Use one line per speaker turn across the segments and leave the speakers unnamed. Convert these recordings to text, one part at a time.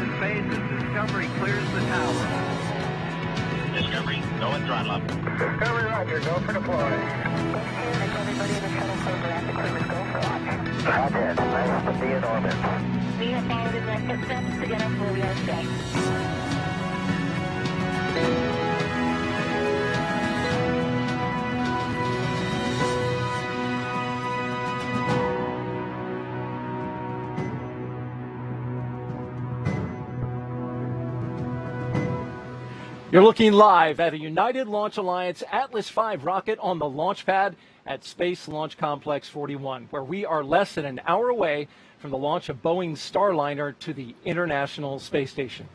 to space as Discovery clears the tower.
Discovery, go and throttle up.
Discovery, roger. Go for deploy.
Everybody in the shuttle program, the crew is go for launch.
Roger. Nice to be in orbit.
We have followed in their footsteps to get us where we are today.
You're looking live at a United Launch Alliance Atlas V rocket on the launch pad at Space Launch Complex 41, where we are less than an hour away from the launch of Boeing's Starliner to the International Space Station.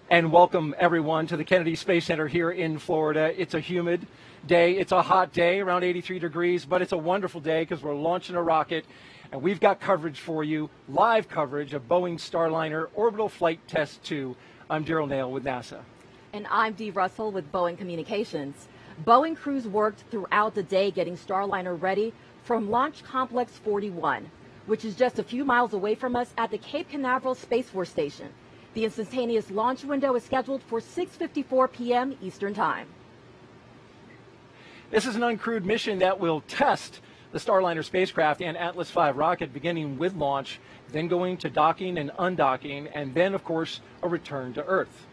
And welcome everyone to the Kennedy Space Center here in Florida. It's a humid day. It's a hot day, around 83 degrees, but it's a wonderful day because we're launching a rocket. And we've got coverage for you, live coverage of Boeing's Starliner Orbital Flight Test 2. I'm Daryl Nail with NASA.
And I'm Dee Russell with Boeing Communications. Boeing crews worked throughout the day getting Starliner ready from Launch Complex 41, which is just a few miles away from us at the Cape Canaveral Space Force Station. The instantaneous launch window is scheduled for 6:54 p.m. Eastern Time.
This is an uncrewed mission that will test the Starliner spacecraft and Atlas V rocket, beginning with launch, then going to docking and undocking, and then, of course, a return to Earth.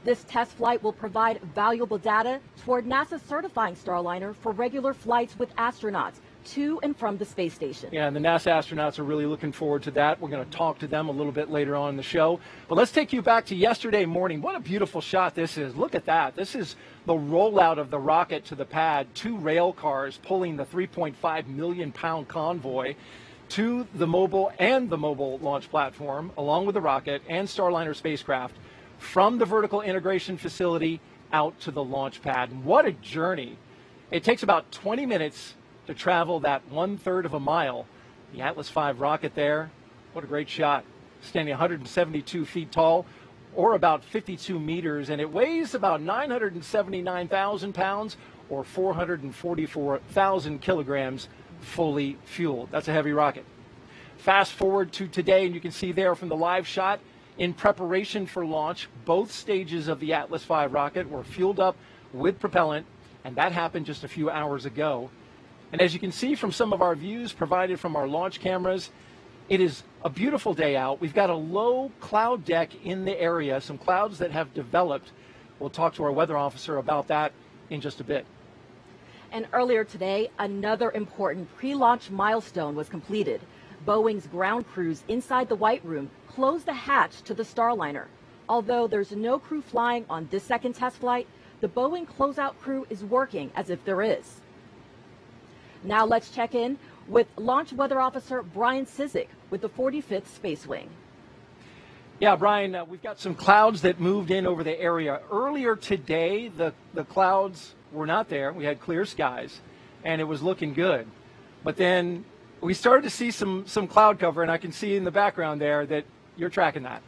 This test flight will provide valuable data toward NASA certifying Starliner for regular flights with astronauts to and from the space station.
Yeah, and the NASA astronauts are really looking forward to that. We're going to talk to them a little bit later on in the show. But let's take you back to yesterday morning. What a beautiful shot this is. Look at that. This is the rollout of the rocket to the pad. 2 rail cars pulling the 3.5 million pound convoy to the mobile launch platform, along with the rocket and Starliner spacecraft, from the vertical integration facility out to the launch pad. And what a journey. It takes about 20 minutes to travel that 1/3 of a mile. The Atlas V rocket there, what a great shot. Standing 172 feet tall, or about 52 meters, and it weighs about 979,000 pounds, or 444,000 kilograms, fully fueled. That's a heavy rocket. Fast forward to today, and you can see there from the live shot, in preparation for launch, both stages of the Atlas V rocket were fueled up with propellant, and that happened just a few hours ago. And as you can see from some of our views provided from our launch cameras, it is a beautiful day out. We've got a low cloud deck in the area, some clouds that have developed. We'll talk to our weather officer about that in just a bit.
And earlier today, another important pre-launch milestone was completed. Boeing's ground crews inside the White Room closed the hatch to the Starliner. Although there's no crew flying on this second test flight, the Boeing closeout crew is working as if there is. Now let's check in with Launch Weather Officer Brian Cizik with the 45th Space Wing.
Yeah, Brian, we've got some clouds that moved in over the area. Earlier today, the clouds were not there. We had clear skies, and it was looking good. But then we started to see some cloud cover, and I can see in the background there that you're tracking that.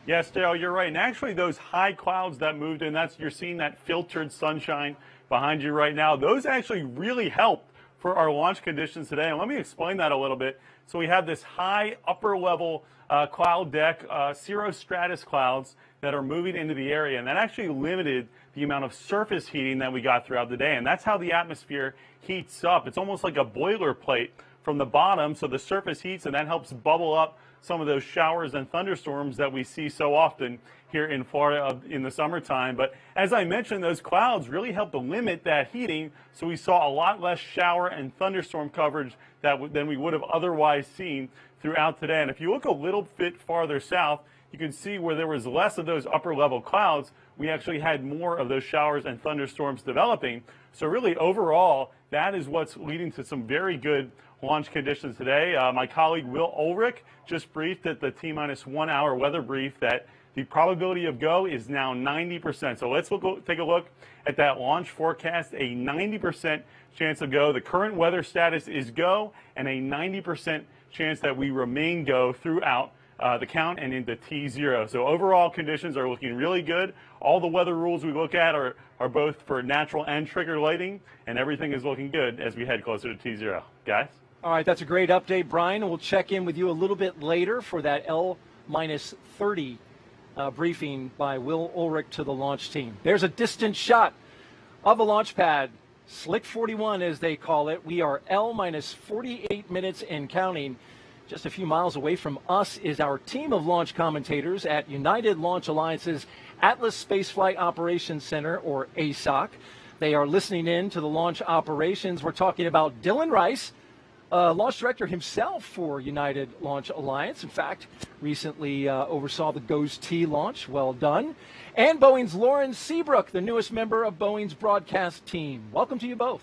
Yes, Dale, you're right. And actually, those high clouds that moved in, you're seeing that filtered sunshine behind you right now. Those actually really helped for our launch conditions today. And let me explain that a little bit. So we have this high upper level cloud deck, cirrostratus clouds that are moving into the area. And that actually limited the amount of surface heating that we got throughout the day. And that's how the atmosphere heats up. It's almost like a boiler plate from the bottom, so the surface heats, and that helps bubble up some of those showers and thunderstorms that we see so often here in Florida in the summertime. But as I mentioned, those clouds really help to limit that heating, so we saw a lot less shower and thunderstorm coverage than we would have otherwise seen throughout today. And if you look a little bit farther south, you can see where there was less of those upper level clouds, we actually had more of those showers and thunderstorms developing. So really overall, that is what's leading to some very good launch conditions today. My colleague Will Ulrich just briefed at the T-minus 1 hour weather brief that the probability of go is now 90%. So let's take a look at that launch forecast. A 90% chance of go. The current weather status is go, and a 90% chance that we remain go throughout the count and into T0. So overall conditions are looking really good. All the weather rules we look at are both for natural and trigger lighting, and everything is looking good as we head closer to T0. Guys?
All right, that's a great update, Brian. We'll check in with you a little bit later for that L minus 30 briefing by Will Ulrich to the launch team. There's a distant shot of a launch pad, Slick 41 as they call it. We are L minus 48 minutes and counting. Just a few miles away from us is our team of launch commentators at United Launch Alliance's Atlas Spaceflight Operations Center, or ASOC. They are listening in to the launch operations. We're talking about Dylan Rice, launch director himself for United Launch Alliance. In fact, recently oversaw the GOES-T launch. Well done. And Boeing's Lauren Seabrook, the newest member of Boeing's broadcast team. Welcome to you both.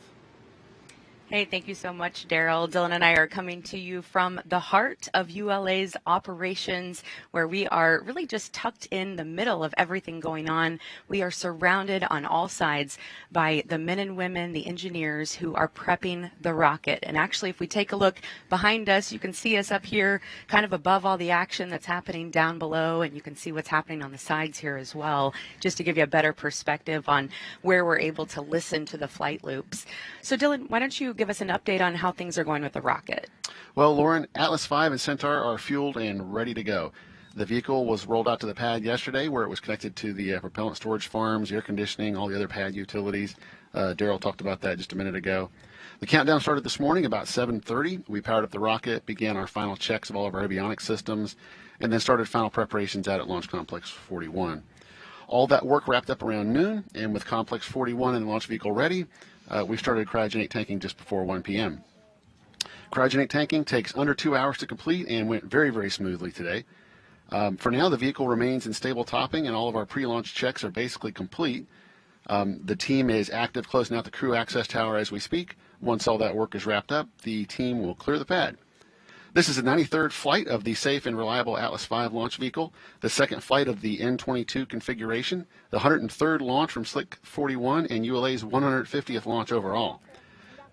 Hey, thank you so much, Daryl. Dylan and I are coming to you from the heart of ULA's operations, where we are really just tucked in the middle of everything going on. We are surrounded on all sides by the men and women, the engineers who are prepping the rocket. And actually, if we take a look behind us, you can see us up here kind of above all the action that's happening down below, and you can see what's happening on the sides here as well, just to give you a better perspective on where we're able to listen to the flight loops. So Dylan, why don't you give us an update on how things are going with the rocket?
Well, Lauren, Atlas V and Centaur are fueled and ready to go. The vehicle was rolled out to the pad yesterday, where it was connected to the propellant storage farms, air conditioning, all the other pad utilities. Daryl talked about that just a minute ago. The countdown started this morning about 7:30. We powered up the rocket, began our final checks of all of our avionics systems, and then started final preparations out at Launch Complex 41. All that work wrapped up around noon, and with Complex 41 and the launch vehicle ready, we started cryogenic tanking just before 1 p.m. Cryogenic tanking takes under 2 hours to complete and went very, very smoothly today. For now, the vehicle remains in stable topping, and all of our pre-launch checks are basically complete. The team is active closing out the crew access tower as we speak. Once all that work is wrapped up, the team will clear the pad. This is the 93rd flight of the safe and reliable Atlas V launch vehicle, the second flight of the N22 configuration, the 103rd launch from Slick 41, and ULA's 150th launch overall.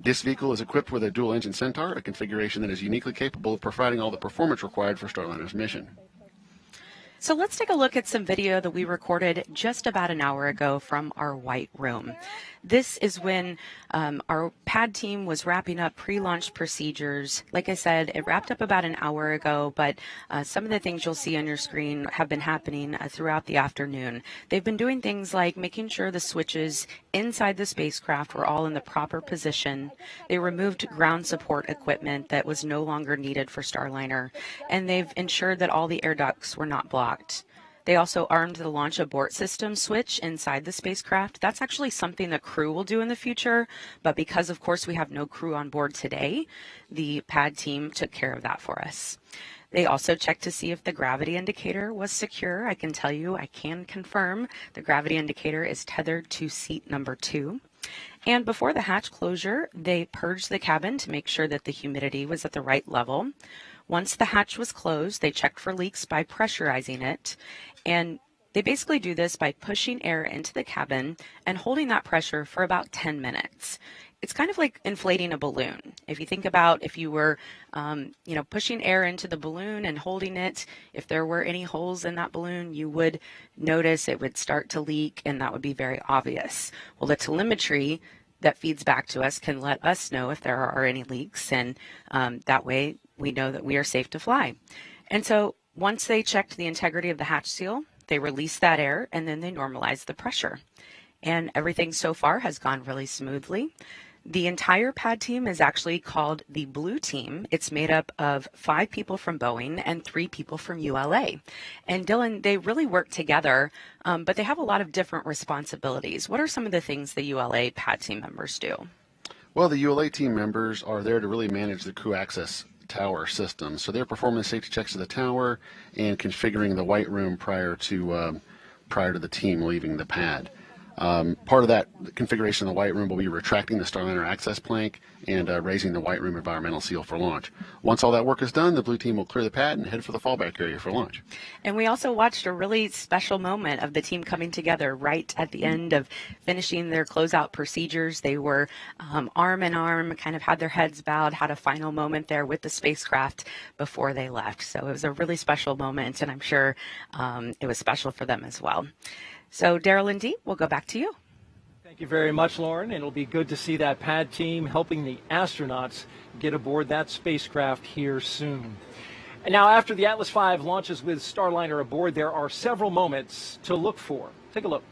This vehicle is equipped with a dual-engine Centaur, a configuration that is uniquely capable of providing all the performance required for Starliner's mission.
So let's take a look at some video that we recorded just about an hour ago from our White Room. This is when our pad team was wrapping up pre-launch procedures. Like I said, it wrapped up about an hour ago, but some of the things you'll see on your screen have been happening throughout the afternoon. They've been doing things like making sure the switches inside the spacecraft were all in the proper position. They removed ground support equipment that was no longer needed for Starliner, and they've ensured that all the air ducts were not blocked. They also armed the launch abort system switch inside the spacecraft. That's actually something the crew will do in the future, but because, of course, we have no crew on board today, the pad team took care of that for us. They also checked to see if the gravity indicator was secure. I can tell you, I can confirm the gravity indicator is tethered to seat number 2. And before the hatch closure, they purged the cabin to make sure that the humidity was at the right level. Once the hatch was closed, they checked for leaks by pressurizing it, and they basically do this by pushing air into the cabin and holding that pressure for about 10 minutes. It's kind of like inflating a balloon. If you think about if you were, pushing air into the balloon and holding it, if there were any holes in that balloon, you would notice it would start to leak, and that would be very obvious. Well, the telemetry that feeds back to us can let us know if there are any leaks, and that way we know that we are safe to fly. And so once they checked the integrity of the hatch seal, they released that air, and then they normalized the pressure. And everything so far has gone really smoothly. The entire pad team is actually called the Blue Team. It's made up of 5 people from Boeing and 3 people from ULA. And Dylan, they really work together, but they have a lot of different responsibilities. What are some of the things the ULA pad team members do?
Well, the ULA team members are there to really manage the crew access tower system. So they're performing the safety checks of the tower and configuring the White Room prior to the team leaving the pad. Part of that configuration of the White Room will be retracting the Starliner access plank and raising the White Room environmental seal for launch. Once all that work is done, the Blue Team will clear the pad and head for the fallback area for launch.
And we also watched a really special moment of the team coming together right at the end of finishing their closeout procedures. They were arm in arm, kind of had their heads bowed, had a final moment there with the spacecraft before they left. So it was a really special moment, and I'm sure it was special for them as well. So Daryl and Dee, we'll go back to you.
Thank you very much, Lauren. It'll be good to see that pad team helping the astronauts get aboard that spacecraft here soon. And now, after the Atlas V launches with Starliner aboard, there are several moments to look for. Take a look.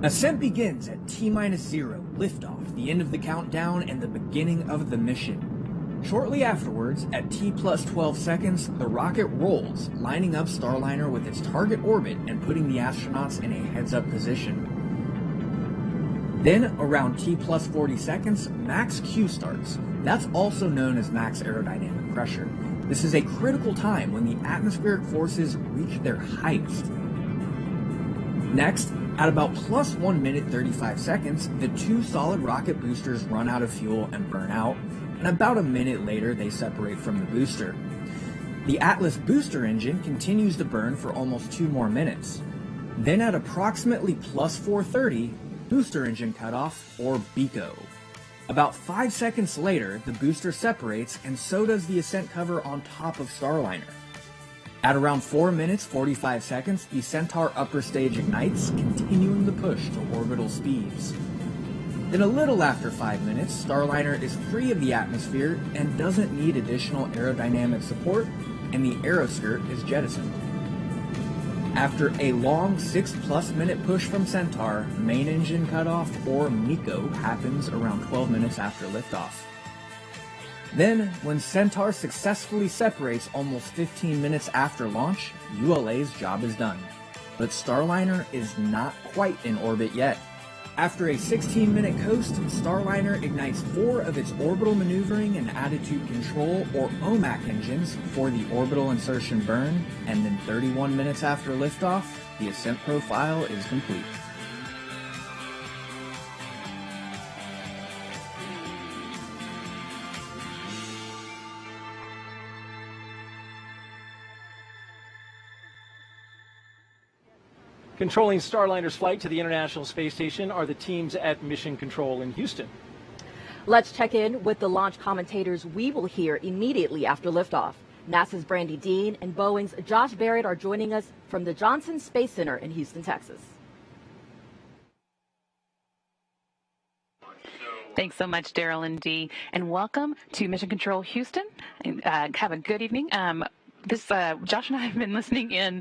Ascent begins at T-0, liftoff, the end of the countdown, and the beginning of the mission. Shortly afterwards, at T+12 seconds, the rocket rolls, lining up Starliner with its target orbit and putting the astronauts in a heads-up position. Then, around T+40 seconds, max Q starts. That's also known as max aerodynamic pressure. This is a critical time when the atmospheric forces reach their highest. Next, at about +1 minute 35 seconds, the two solid rocket boosters run out of fuel and burn out, and about a minute later they separate from the booster. The Atlas booster engine continues to burn for almost 2 more minutes. Then at approximately +430, booster engine cutoff, or BECO. About 5 seconds later, the booster separates, and so does the ascent cover on top of Starliner. At around 4 minutes 45 seconds, the Centaur upper stage ignites, continuing the push to orbital speeds. Then a little after 5 minutes, Starliner is free of the atmosphere and doesn't need additional aerodynamic support, and the aeroskirt is jettisoned. After a long 6+ minute push from Centaur, main engine cutoff, or MECO, happens around 12 minutes after liftoff. Then, when Centaur successfully separates almost 15 minutes after launch, ULA's job is done. But Starliner is not quite in orbit yet. After a 16-minute coast, Starliner ignites 4 of its orbital maneuvering and attitude control, or OMAC engines, for the orbital insertion burn, and then 31 minutes after liftoff, the ascent profile is complete.
Controlling Starliner's flight to the International Space Station are the teams at Mission Control in Houston.
Let's check in with the launch commentators we will hear immediately after liftoff. NASA's Brandy Dean and Boeing's Josh Barrett are joining us from the Johnson Space Center in Houston, Texas.
Thanks so much, Daryl and Dee, and welcome to Mission Control Houston. Have a good evening. Josh and I have been listening in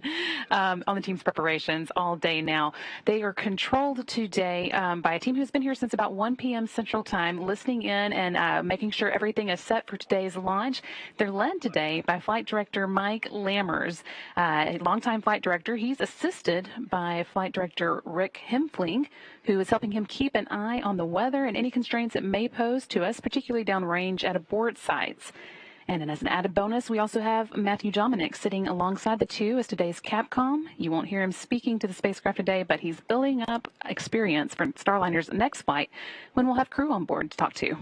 on the team's preparations all day now. They are controlled today by a team who's been here since about 1 p.m. Central Time, listening in and making sure everything is set for today's launch. They're led today by Flight Director Mike Lammers, a longtime flight director. He's assisted by Flight Director Rick Hempfling, who is helping him keep an eye on the weather and any constraints it may pose to us, particularly downrange at abort sites. And then as an added bonus, we also have Matthew Dominic sitting alongside the two as today's Capcom. You won't hear him speaking to the spacecraft today, but he's building up experience for Starliner's next flight when we'll have crew on board to talk to.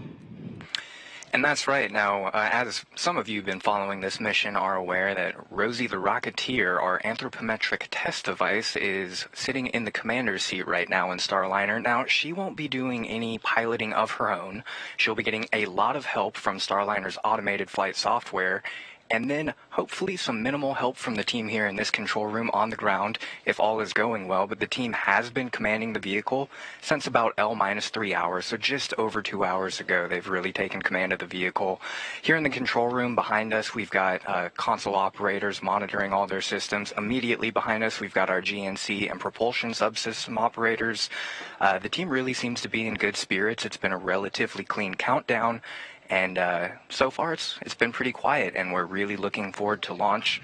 And that's right. Now, as some of you who've been following this mission are aware that Rosie the Rocketeer, our anthropometric test device, is sitting in the commander's seat right now in Starliner. Now, she won't be doing any piloting of her own. She'll be getting a lot of help from Starliner's automated flight software, and then hopefully some minimal help from the team here in this control room on the ground if all is going well. But the team has been commanding the vehicle since about L-3 hours, so just over 2 hours ago they've really taken command of the vehicle. Here in the control room behind us we've got console operators monitoring all their systems. Immediately behind us we've got our GNC and propulsion subsystem operators. The team really seems to be in good spirits. It's been a relatively clean countdown. And so far, it's been pretty quiet, and we're really looking forward to launch.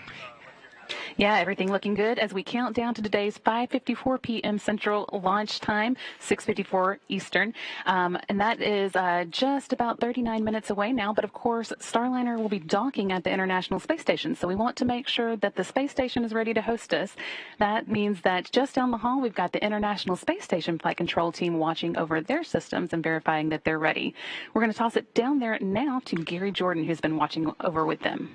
Yeah, everything looking good as we count down to today's 5:54 p.m. Central launch time, 6:54 Eastern. And that is just about 39 minutes away now. But of course, Starliner will be docking at the International Space Station. So we want to make sure that the space station is ready to host us. That means that just down the hall, we've got the International Space Station flight control team watching over their systems and verifying that they're ready. We're going to toss it down there now to Gary Jordan, who's been watching over with them.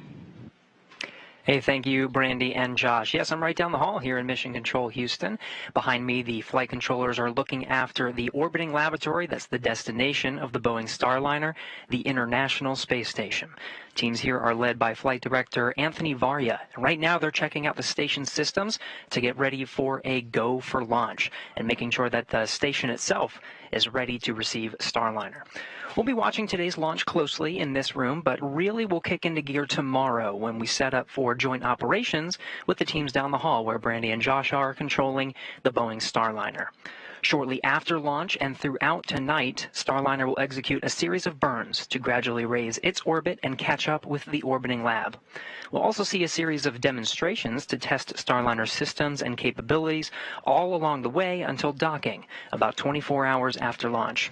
Hey, thank you, Brandy and Josh. Yes, I'm right down the hall here in Mission Control Houston. Behind me, the flight controllers are looking after the orbiting laboratory. That's the destination of the Boeing Starliner, the International Space Station. Teams here are led by Flight Director Anthony Varya. Right now, they're checking out the station systems to get ready for a go for launch and making sure that the station itself is ready to receive Starliner. We'll be watching today's launch closely in this room, but really we'll kick into gear tomorrow when we set up for joint operations with the teams down the hall where Brandy and Josh are controlling the Boeing Starliner. Shortly after launch and throughout tonight, Starliner will execute a series of burns to gradually raise its orbit and catch up with the orbiting lab. We'll also see a series of demonstrations to test Starliner systems and capabilities all along the way until docking, about 24 hours after launch.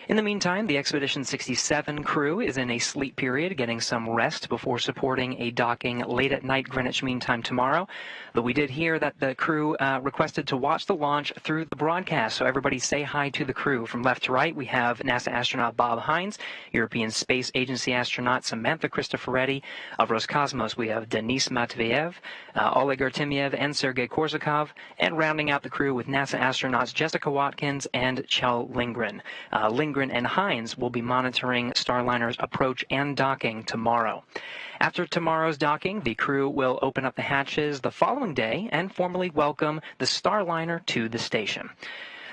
In the meantime, the Expedition 67 crew is in a sleep period, getting some rest before supporting a docking late at night Greenwich Mean Time tomorrow. But we did hear that the crew requested to watch the launch through the broadcast, so everybody say hi to the crew. From left to right, we have NASA astronaut Bob Hines, European Space Agency astronaut Samantha Cristoforetti. Of Roscosmos, we have Denis Matveyev, Oleg Artemyev, and Sergei Korsakov. And rounding out the crew with NASA astronauts Jessica Watkins and Kjell Lindgren. Lindgren and Hines will be monitoring Starliner's approach and docking tomorrow. After tomorrow's docking, the crew will open up the hatches the following day and formally welcome the Starliner to the station.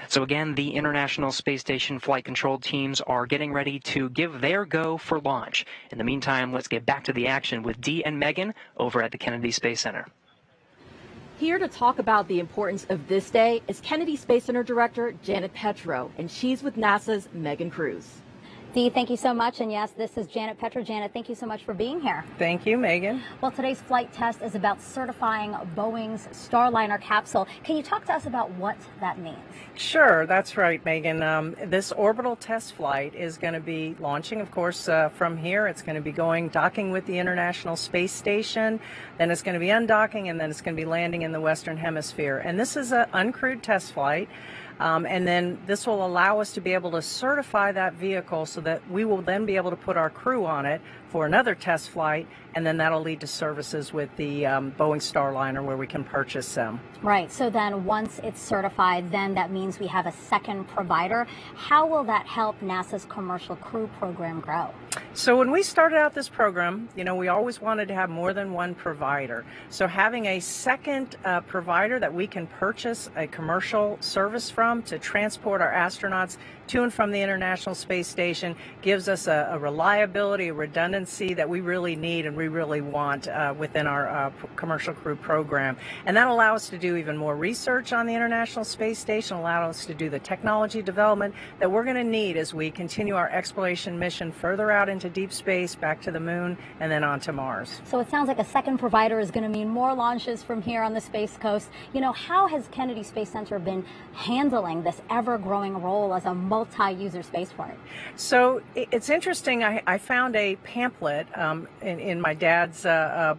So again, the International Space Station flight control teams are getting ready to give their go for launch. In the meantime, let's get back to the action with Dee and Megan over at the Kennedy Space Center.
Here to talk about the importance of this day is Kennedy Space Center Director Janet Petro, and she's with NASA's Megan Cruz.
Dee, thank you so much. And yes, this is Janet Petro. Janet, thank you so much for being here.
Thank you, Megan.
Well, today's flight test is about certifying Boeing's Starliner capsule. Can you talk to us about what that means?
Sure, that's right, Megan. This orbital test flight is going to be launching, of course, from here. It's going to be docking with the International Space Station, then it's going to be undocking, and then it's going to be landing in the Western Hemisphere. And this is an uncrewed test flight. And then this will allow us to be able to certify that vehicle so that we will then be able to put our crew on it for another test flight, and then that'll lead to services with the Boeing Starliner where we can purchase them.
Right, so then once it's certified, then that means we have a second provider. How will that help NASA's commercial crew program grow?
So when we started out this program, you know, we always wanted to have more than one provider. So having a second provider that we can purchase a commercial service from to transport our astronauts to and from the International Space Station gives us a reliability, a redundancy that we really need and we really want within our commercial crew program. And that allows us to do even more research on the International Space Station, allow us to do the technology development that we're going to need as we continue our exploration mission further out into deep space, back to the moon, and then on to Mars.
So it sounds like a second provider is going to mean more launches from here on the Space Coast. You know, how has Kennedy Space Center been handling this ever-growing role as a multi-user spaceport?
So it's interesting. I found a pamphlet in my dad's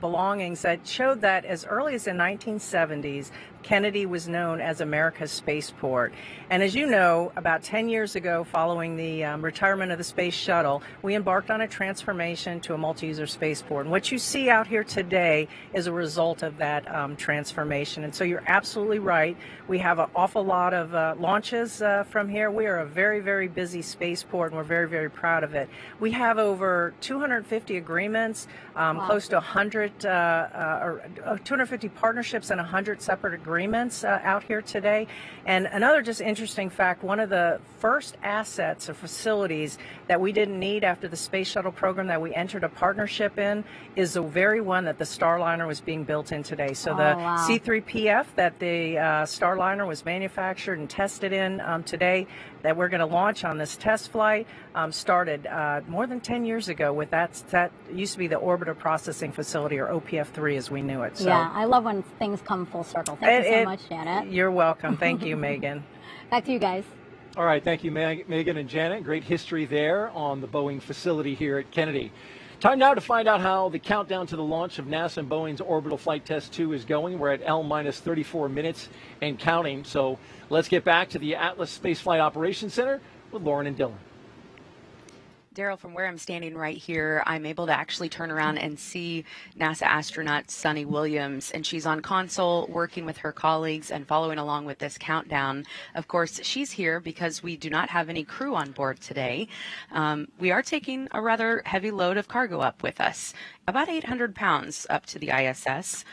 belongings that showed that as early as the 1970s, Kennedy was known as America's spaceport. And as you know, about 10 years ago, following the retirement of the space shuttle, we embarked on a transformation to a multi-user spaceport. And what you see out here today is a result of that transformation. And so you're absolutely right. We have an awful lot of launches from here. We are a very, very busy spaceport, and we're very, very proud of it. We have over 250 agreements, close to 100, 250 partnerships and 100 separate agreements out here today. And another just interesting fact, one of the first assets or facilities that we didn't need after the space shuttle program that we entered a partnership in is the very one that the Starliner was being built in today. So the C-3PF that the Starliner was manufactured and tested in today that we're going to launch on this test flight started more than 10 years ago with that used to be the Orbiter Processing Facility, or OPF-3 as we knew it. So,
yeah, I love when things come full circle. Thank you so much, Janet.
You're welcome. Thank you, Megan.
Back to you guys.
All right, thank you, Megan and Janet. Great history there on the Boeing facility here at Kennedy. Time now to find out how the countdown to the launch of NASA and Boeing's Orbital Flight Test 2 is going. We're at L-34 minutes and counting. So let's get back to the Atlas Spaceflight Operations Center with Lauren and Dylan.
Daryl, from where I'm standing right here, I'm able to actually turn around and see NASA astronaut Sunny Williams, and she's on console working with her colleagues and following along with this countdown. Of course, she's here because we do not have any crew on board today. We are taking a rather heavy load of cargo up with us, about 800 pounds up to the ISS.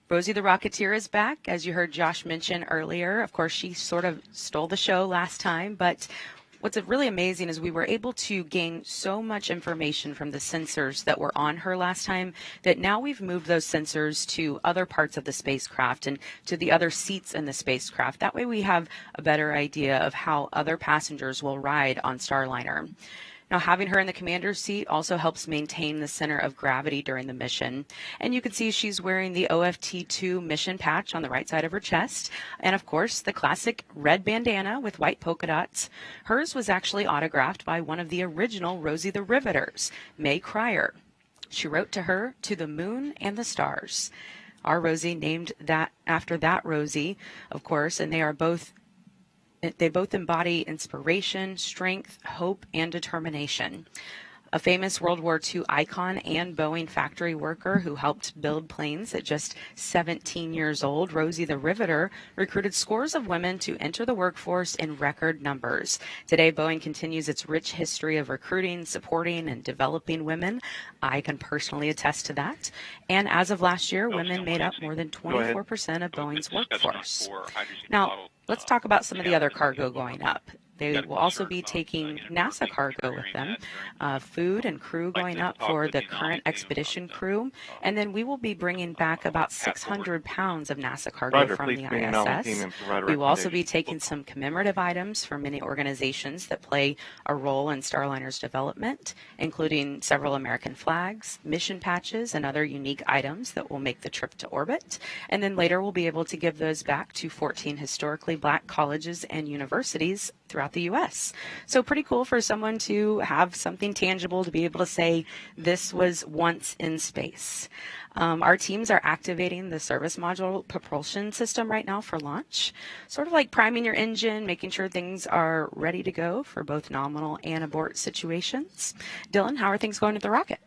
Rosie the Rocketeer is back, as you heard Josh mention earlier. Of course, she sort of stole the show last time, but what's really amazing is we were able to gain so much information from the sensors that were on her last time that now we've moved those sensors to other parts of the spacecraft and to the other seats in the spacecraft. That way we have a better idea of how other passengers will ride on Starliner. Now, having her in the commander's seat also helps maintain the center of gravity during the mission. And you can see she's wearing the OFT-2 mission patch on the right side of her chest. And, of course, the classic red bandana with white polka dots. Hers was actually autographed by one of the original Rosie the Riveters, May Cryer. She wrote to her, "To the moon and the stars." Our Rosie named that after that Rosie, of course, and they both embody inspiration, strength, hope, and determination. A famous World War II icon and Boeing factory worker who helped build planes at just 17 years old, Rosie the Riveter recruited scores of women to enter the workforce in record numbers. Today, Boeing continues its rich history of recruiting, supporting, and developing women. I can personally attest to that. And as of last year, women made up more than 24% of Boeing's workforce. Now, let's talk about some of the other cargo going up. They will also be taking NASA cargo with them, food and crew going up for the current expedition crew, and then we will be bringing back about 600 pounds of NASA cargo from the ISS. We will also be taking some commemorative items from many organizations that play a role in Starliner's development, including several American flags, mission patches, and other unique items that will make the trip to orbit. And then later we'll be able to give those back to 14 historically black colleges and universities throughout the U.S. So pretty cool for someone to have something tangible to be able to say this was once in space. Our teams are activating the service module propulsion system right now for launch, sort of like priming your engine, making sure things are ready to go for both nominal and abort situations. Dylan, how are things going with the rocket?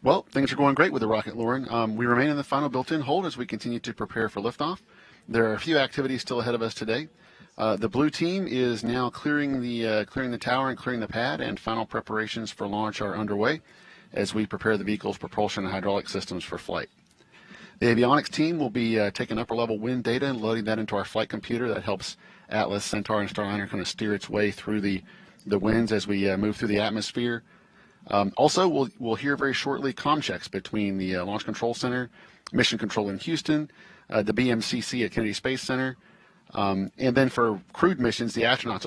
Well, things are going great with the rocket, Lauren. We remain in the final built-in hold as we continue to prepare for liftoff. There are a few activities still ahead of us today. The blue team is now clearing the tower and clearing the pad, and final preparations for launch are underway as we prepare the vehicle's propulsion and hydraulic systems for flight. The avionics team will be taking upper-level wind data and loading that into our flight computer that helps Atlas, Centaur, and Starliner kind of steer its way through the winds as we move through the atmosphere. Also, we'll hear very shortly comm checks between the Launch Control Center, Mission Control in Houston, the BMCC at Kennedy Space Center, and then for crewed missions, the astronauts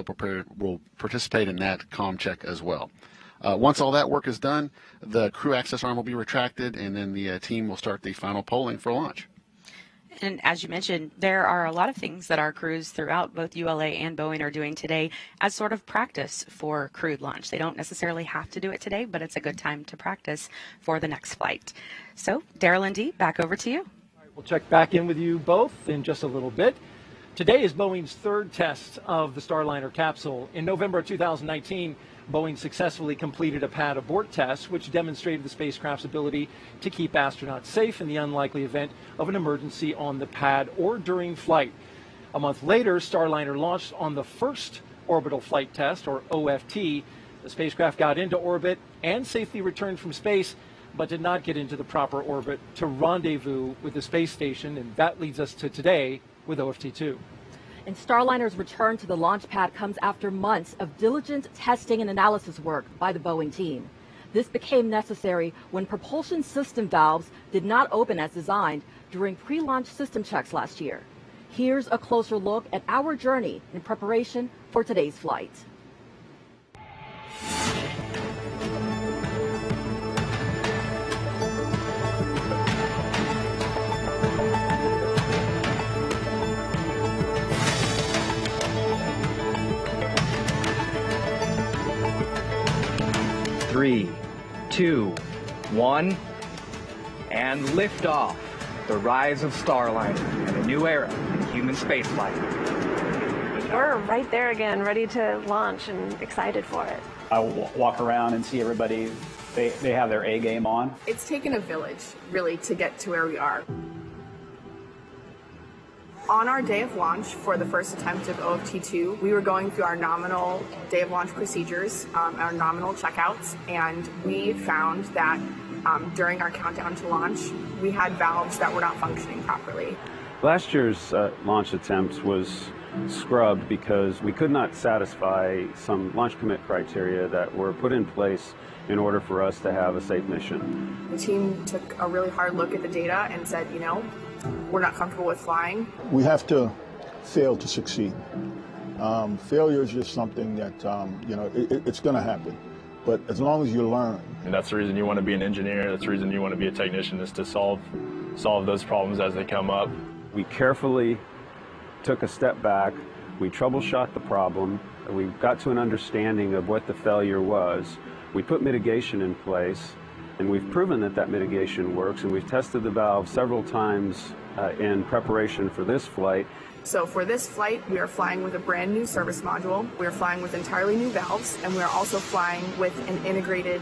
will participate in that comm check as well. Once all that work is done, the crew access arm will be retracted, and then the team will start the final polling for launch.
And as you mentioned, there are a lot of things that our crews throughout both ULA and Boeing are doing today as sort of practice for crewed launch. They don't necessarily have to do it today, but it's a good time to practice for the next flight. So, Daryl and Dee, back over to you.
All right, we'll check back in with you both in just a little bit. Today is Boeing's third test of the Starliner capsule. In November of 2019, Boeing successfully completed a pad abort test, which demonstrated the spacecraft's ability to keep astronauts safe in the unlikely event of an emergency on the pad or during flight. A month later, Starliner launched on the first orbital flight test, or OFT. The spacecraft got into orbit and safely returned from space, but did not get into the proper orbit to rendezvous with the space station, and that leads us to today with OFT-2.
And Starliner's return to the launch pad comes after months of diligent testing and analysis work by the Boeing team. This became necessary when propulsion system valves did not open as designed during pre-launch system checks last year. Here's a closer look at our journey in preparation for today's flight.
Three, 2, 1, and liftoff. The rise of Starliner and a new era in human spaceflight.
We're right there again, ready to launch and excited for it. I walk around and see everybody, they have their A game on.
It's taken a village, really, to get to where we are. On our day of launch for the first attempt of OFT2, we were going through our nominal day of launch procedures, our nominal checkouts, and we found that during our countdown to launch, we had valves that were not functioning properly.
Last year's launch attempt was scrubbed because we could not satisfy some launch commit criteria that were put in place in order for us to have a safe mission.
The team took a really hard look at the data and said, you know, we're not comfortable with flying.
We have to fail to succeed. Failure is just something that, you know, it's going to happen. But as long as you learn.
And that's the reason you want to be an engineer. That's the reason you want to be a technician, is to solve those problems as they come up.
We carefully took a step back. We troubleshot the problem. We got to an understanding of what the failure was. We put mitigation in place, and we've proven that that mitigation works, and we've tested the valve several times in preparation for this flight.
So for this flight, we are flying with a brand new service module. We are flying with entirely new valves, and we are also flying with an integrated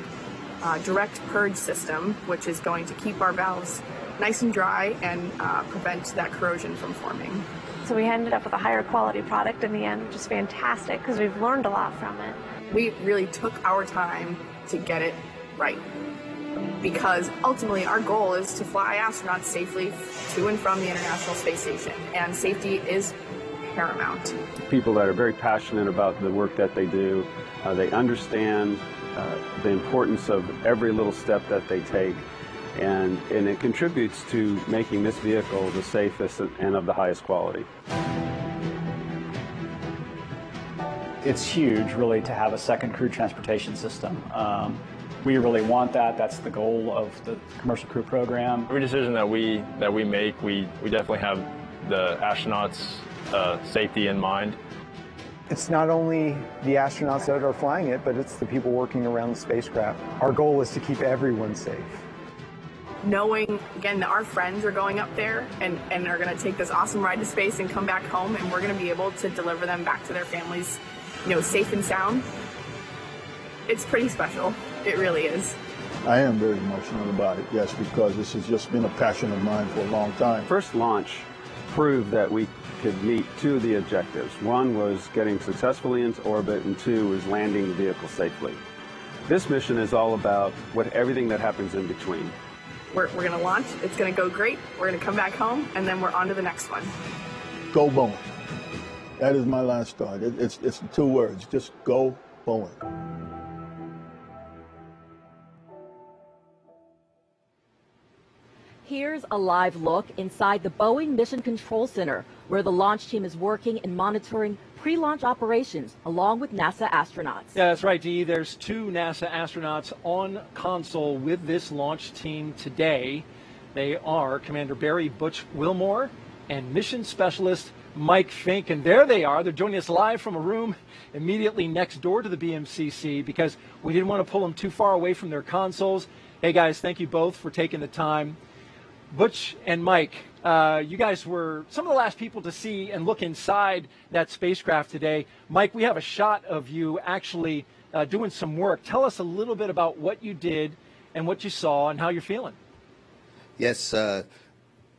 direct purge system, which is going to keep our valves nice and dry and prevent that corrosion from forming.
So we ended up with a higher quality product in the end, which is fantastic because we've learned a lot from it.
We really took our time to get it right, because ultimately our goal is to fly astronauts safely to and from the International Space Station, and safety is paramount.
People that are very passionate about the work that they do, they understand the importance of every little step that they take, and it contributes to making this vehicle the safest and of the highest quality.
It's huge, really, to have a second crew transportation system. We really want that. That's the goal of the commercial crew program.
Every decision that we make, we definitely have the astronauts' safety in mind.
It's not only the astronauts that are flying it, but it's the people working around the spacecraft. Our goal is to keep everyone safe.
Knowing, again, that our friends are going up there and are going to take this awesome ride to space and come back home, and we're going to be able to deliver them back to their families, you know, safe and sound. It's pretty special. It really is.
I am very emotional about it, yes, because this has just been a passion of mine for a long time.
First launch proved that we could meet two of the objectives. One was getting successfully into orbit, and two was landing the vehicle safely. This mission is all about everything that happens in between.
We're going to launch. It's going to go great. We're going to come back home, and then we're on to the next one.
Go Boeing. That is my last thought. It's 2 words. Just go Boeing.
Here's a live look inside the Boeing Mission Control Center, where the launch team is working and monitoring pre-launch operations along with NASA astronauts.
Yeah, that's right, Dee. There's 2 NASA astronauts on console with this launch team today. They are Commander Barry Butch Wilmore and Mission Specialist Mike Fink. And there they are. They're joining us live from a room immediately next door to the BMCC because we didn't want to pull them too far away from their consoles. Hey, guys, thank you both for taking the time. Butch and Mike, you guys were some of the last people to see and look inside that spacecraft today. Mike, we have a shot of you actually doing some work. Tell us a little bit about what you did and what you saw and how you're feeling.
Yes,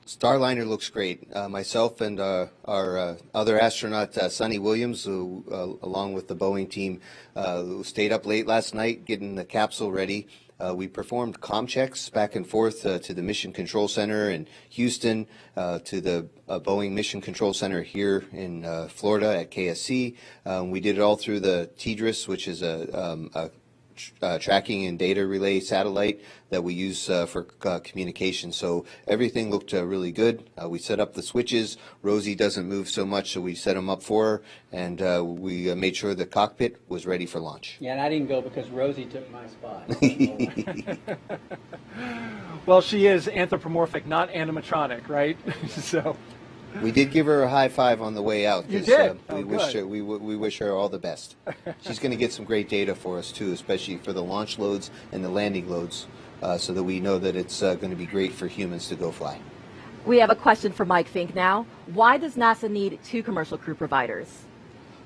Starliner looks great. Myself and our other astronaut, Sonny Williams, who, along with the Boeing team, who stayed up late last night getting the capsule ready. We performed comm checks back and forth to the Mission Control Center in Houston, to the Boeing Mission Control Center here in Florida at KSC. We did it all through the TDRS, which is a tracking and data relay satellite that we use for communication. So everything looked really good. We set up the switches. Rosie doesn't move so much, so we set them up for her, and we made sure the cockpit was ready for launch.
Yeah, and I didn't go because Rosie took my spot.
Well, she is anthropomorphic, not animatronic, right? So
we did give her a high five on the way out.
You did?
We wish her all the best. She's going to get some great data for us too, especially for the launch loads and the landing loads, so that we know that it's going to be great for humans to go fly.
We have a question for Mike Fink now. Why does NASA need 2 commercial crew providers?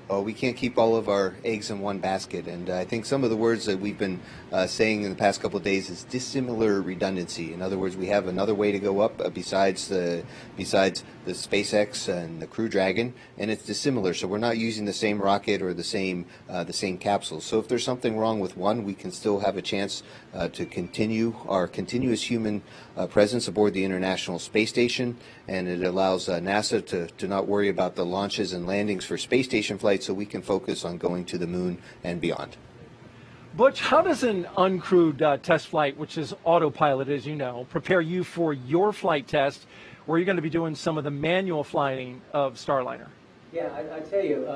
Well, we can't keep all of our eggs in one basket, and I think some of the words that we've been saying in the past couple of days is dissimilar redundancy. In other words, we have another way to go up besides the SpaceX and the Crew Dragon, and it's dissimilar. So we're not using the same rocket or the same capsule. So if there's something wrong with one, we can still have a chance to continue our continuous human presence aboard the International Space Station, and it allows NASA to not worry about the launches and landings for space station flights, so we can focus on going to the moon and beyond.
Butch, how does an uncrewed test flight, which is autopilot, as you know, prepare you for your flight test, where you're going to be doing some of the manual flying of Starliner?
Yeah, I tell you,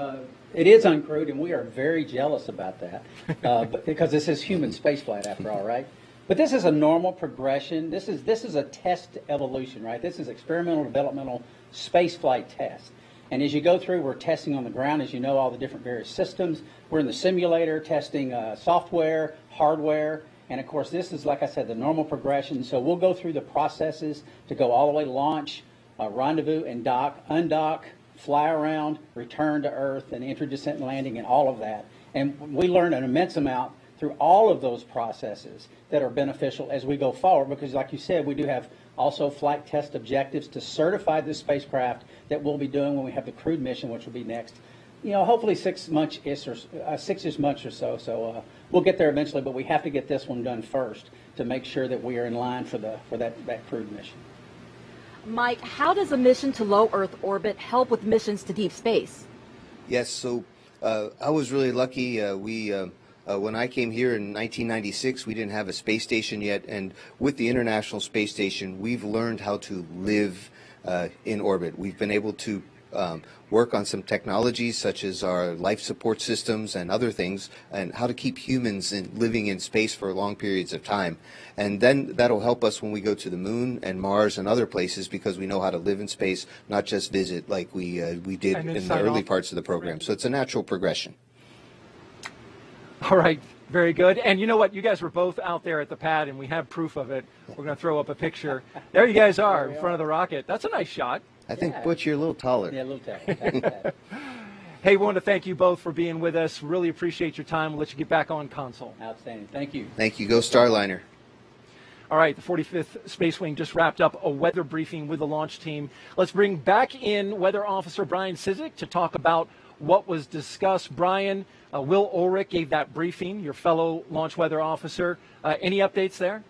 it is uncrewed, and we are very jealous about that, but because this is human spaceflight after all, right? But this is a normal progression. This is a test evolution, right? This is experimental developmental spaceflight test. And as you go through, we're testing on the ground, as you know, all the different various systems. We're in the simulator testing software, hardware, and of course this is, like I said, the normal progression. So we'll go through the processes to go all the way to launch, rendezvous and dock, undock, fly around, return to Earth, and enter, descent, and landing, and all of that. And we learn an immense amount through all of those processes that are beneficial as we go forward, because like you said, we do have also flight test objectives to certify this spacecraft that we'll be doing when we have the crewed mission, which will be next, hopefully 6 months-ish or 6-ish months or so. So we'll get there eventually, but we have to get this one done first to make sure that we are in line for that crewed mission.
Mike, how does a mission to low Earth orbit help with missions to deep space?
Yes, so I was really lucky. When I came here in 1996, we didn't have a space station yet, and with the International Space Station, we've learned how to live in orbit. We've been able to work on some technologies such as our life support systems and other things, and how to keep humans living in space for long periods of time. And then that'll help us when we go to the moon and Mars and other places, because we know how to live in space, not just visit like we did in the early parts of the program. So it's a natural progression.
All right, very good. And you know what? You guys were both out there at the pad, and we have proof of it. We're going to throw up a picture. There you guys are in front of the rocket. That's a nice shot.
I think, Butch, you're a little taller.
Yeah, a little taller.
Hey, we want to thank you both for being with us. Really appreciate your time. We'll let you get back on console.
Outstanding. Thank you.
Thank you. Go Starliner.
All right, the 45th Space Wing just wrapped up a weather briefing with the launch team. Let's bring back in Weather Officer Brian Cizik to talk about what was discussed. Brian, Will Ulrich gave that briefing, your fellow launch weather officer. Any updates there?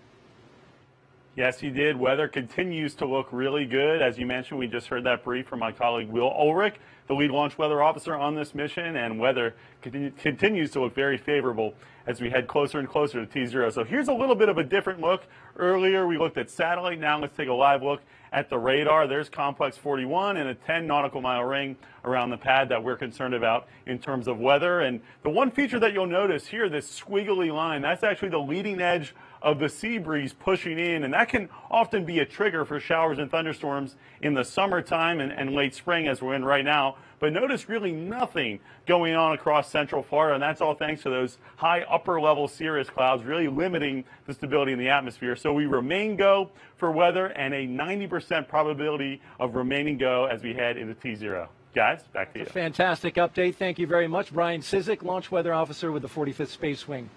Yes, he did. Weather continues to look really good. As you mentioned, we just heard that brief from my colleague Will Ulrich, the lead launch weather officer on this mission, and weather continues to look very favorable as we head closer and closer to T0. So here's a little bit of a different look. Earlier we looked at satellite. Now let's take a live look at the radar. There's complex 41 and a 10 nautical mile ring around the pad that we're concerned about in terms of weather. And the one feature that you'll notice here, this squiggly line, that's actually the leading edge of the sea breeze pushing in, and that can often be a trigger for showers and thunderstorms in the summertime and late spring, as we're in right now. But notice really nothing going on across central Florida, and that's all thanks to those high upper level cirrus clouds really limiting the stability in the atmosphere. So we remain go for weather, and a 90% probability of remaining go as we head into T0. Guys, back to you.
Fantastic update. Thank you very much. Brian Cizik, launch weather officer with the 45th Space Wing.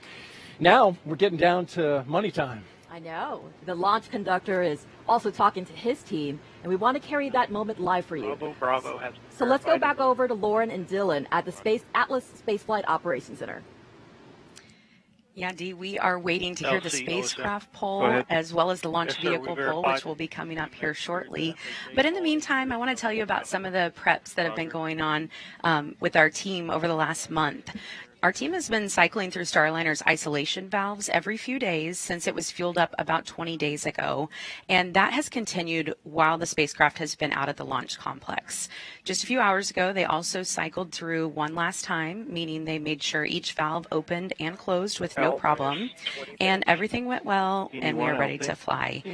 Now we're getting down to money time.
I know. The launch conductor is also talking to his team, and we want to carry that moment live for you.
Bravo has
So let's go back over to Lauren and Dylan at the Atlas Spaceflight Operations Center.
Yeah, Dee, we are waiting to hear the spacecraft poll
ahead.
as well as the launch
Yes, sir, we
vehicle poll,
verified.
which will be coming up here shortly. But in the meantime, I want to tell you about some of the preps that have been going on with our team over the last month. Our team has been cycling through Starliner's isolation valves every few days since it was fueled up about 20 days ago, and that has continued while the spacecraft has been out at the launch complex. Just a few hours ago, they also cycled through one last time, meaning they made sure each valve opened and closed with no problem, and everything went well, and we are ready to fly.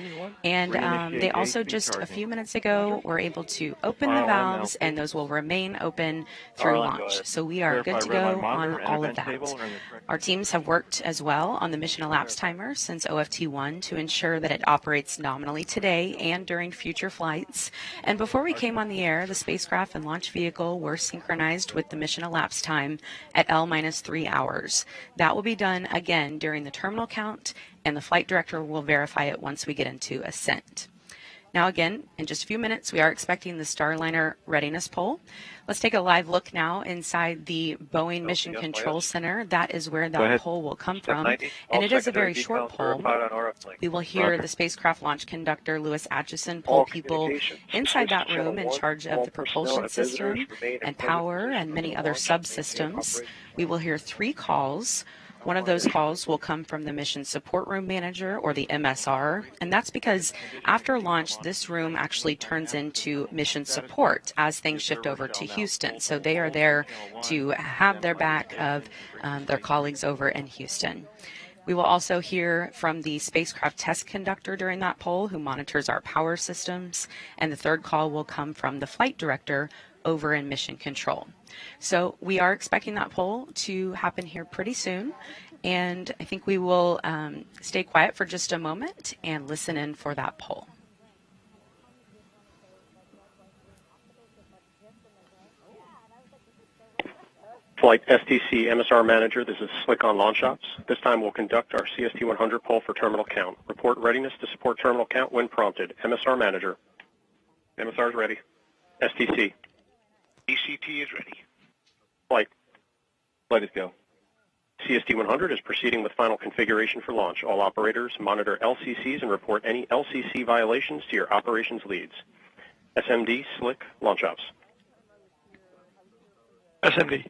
And they also just a few minutes ago were able to open the valves, and those will remain open through launch. So we are good to go on all all of that. Our teams have worked as well on the mission elapsed timer since OFT1 to ensure that it operates nominally today and during future flights. And before we came on the air, the spacecraft and launch vehicle were synchronized with the mission elapsed time at L-3 hours. That will be done again during the terminal count, and the flight director will verify it once we get into ascent. Now again, in just a few minutes, we are expecting the Starliner readiness poll. Let's take a live look now inside the Boeing Mission Control Center. That is where that poll will come from, and it is a very short poll. We will hear the spacecraft launch conductor, Louis Atchison, poll people inside that room in charge of the propulsion system and power and many other subsystems. We will hear 3 calls. One of those calls will come from the Mission Support Room Manager, or the MSR, and that's because after launch, this room actually turns into mission support as things shift over to Houston. So they are there to have their back of their colleagues over in Houston. We will also hear from the spacecraft test conductor during that poll, who monitors our power systems, and the 3rd call will come from the flight director over in Mission Control. So we are expecting that poll to happen here pretty soon, and I think we will stay quiet for just a moment and listen in for that poll.
Flight STC MSR Manager, this is Slick on Launch Ops. This time we'll conduct our CST-100 poll for terminal count. Report readiness to support terminal count when prompted. MSR Manager. MSR is ready. STC.
ECT is ready.
Flight. Let it go. CST-100 is proceeding with final configuration for launch. All operators monitor LCCs and report any LCC violations to your operations leads. SMD, Slick, Launch Ops.
SMD.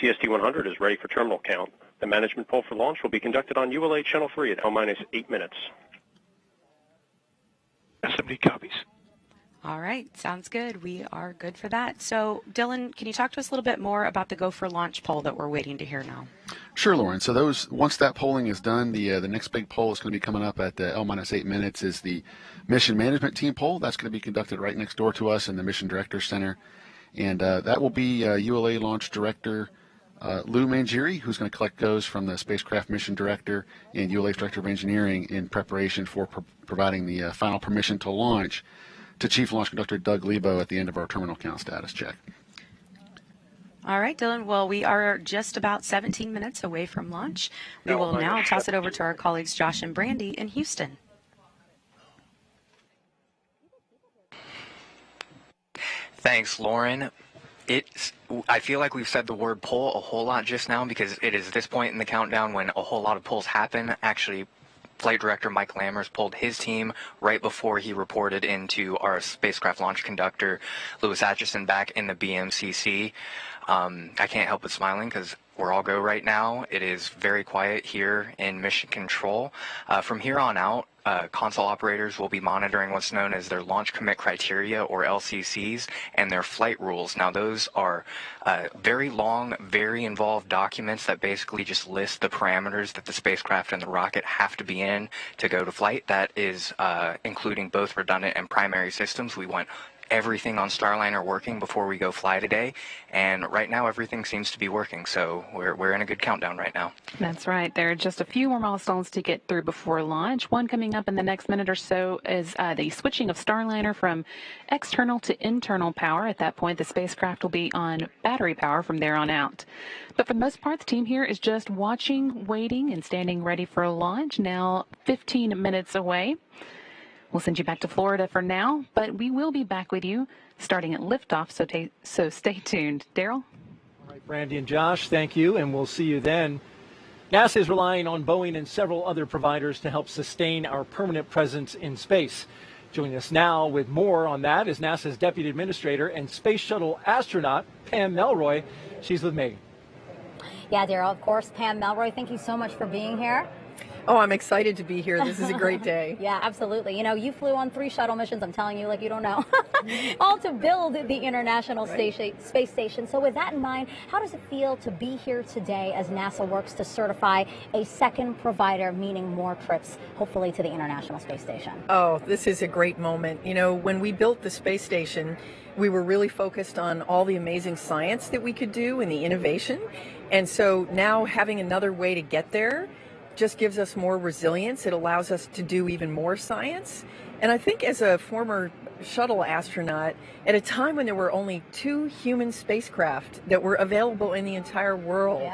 CST-100 is ready for terminal count. The management poll for launch will be conducted on ULA Channel 3 at L-8 minutes.
SMD copies.
All right, sounds good. We are good for that. So, Dylan, can you talk to us a little bit more about the Go for Launch poll that we're waiting to hear now?
Sure, Lauren. So once that polling is done, the next big poll is going to be coming up at L-8 minutes is the Mission Management Team poll. That's going to be conducted right next door to us in the Mission Director Center. And that will be ULA Launch Director Lou Mangieri, who's going to collect goes from the Spacecraft Mission Director and ULA's Director of Engineering in preparation for providing the final permission to launch to Chief Launch Conductor Doug Lebo at the end of our terminal count status check.
All right, Dylan. Well, we are just about 17 minutes away from launch. We will now toss it over to our colleagues Josh and Brandy in Houston.
Thanks, Lauren. I feel like we've said the word poll a whole lot just now because it is this point in the countdown when a whole lot of polls happen. Actually, Flight Director Mike Lammers pulled his team right before he reported into our spacecraft launch conductor, Louis Atchison, back in the BMCC. I can't help but smiling because we're all go right now. It is very quiet here in Mission Control. From here on out, console operators will be monitoring what's known as their launch commit criteria, or LCCs, and their flight rules. Now, those are very long, very involved documents that basically just list the parameters that the spacecraft and the rocket have to be in to go to flight. That is including both redundant and primary systems. We want everything on Starliner working before we go fly today, and right now everything seems to be working, so we're in a good countdown right now.
That's right. There are just a few more milestones to get through before launch. One coming up in the next minute or so is the switching of Starliner from external to internal power. At that point, the spacecraft will be on battery power from there on out. But for the most part, the team here is just watching, waiting, and standing ready for launch, now 15 minutes away. We'll send you back to Florida for now, but we will be back with you starting at liftoff, so stay tuned. Daryl?
All right, Brandy and Josh, thank you, and we'll see you then. NASA is relying on Boeing and several other providers to help sustain our permanent presence in space. Joining us now with more on that is NASA's Deputy Administrator and Space Shuttle astronaut, Pam Melroy. She's with me.
Yeah, Daryl, of course, Pam Melroy, thank you so much for being here.
Oh, I'm excited to be here. This is a great day.
Yeah, absolutely. You know, you flew on 3 shuttle missions, I'm telling you, like you don't know, all to build the International Space Station. So with that in mind, how does it feel to be here today as NASA works to certify a second provider, meaning more trips, hopefully, to the International Space Station?
Oh, this is a great moment. You know, when we built the space station, we were really focused on all the amazing science that we could do and the innovation. And so now having another way to get there just gives us more resilience. It allows us to do even more science. And I think as a former shuttle astronaut, at a time when there were only 2 human spacecraft that were available in the entire world,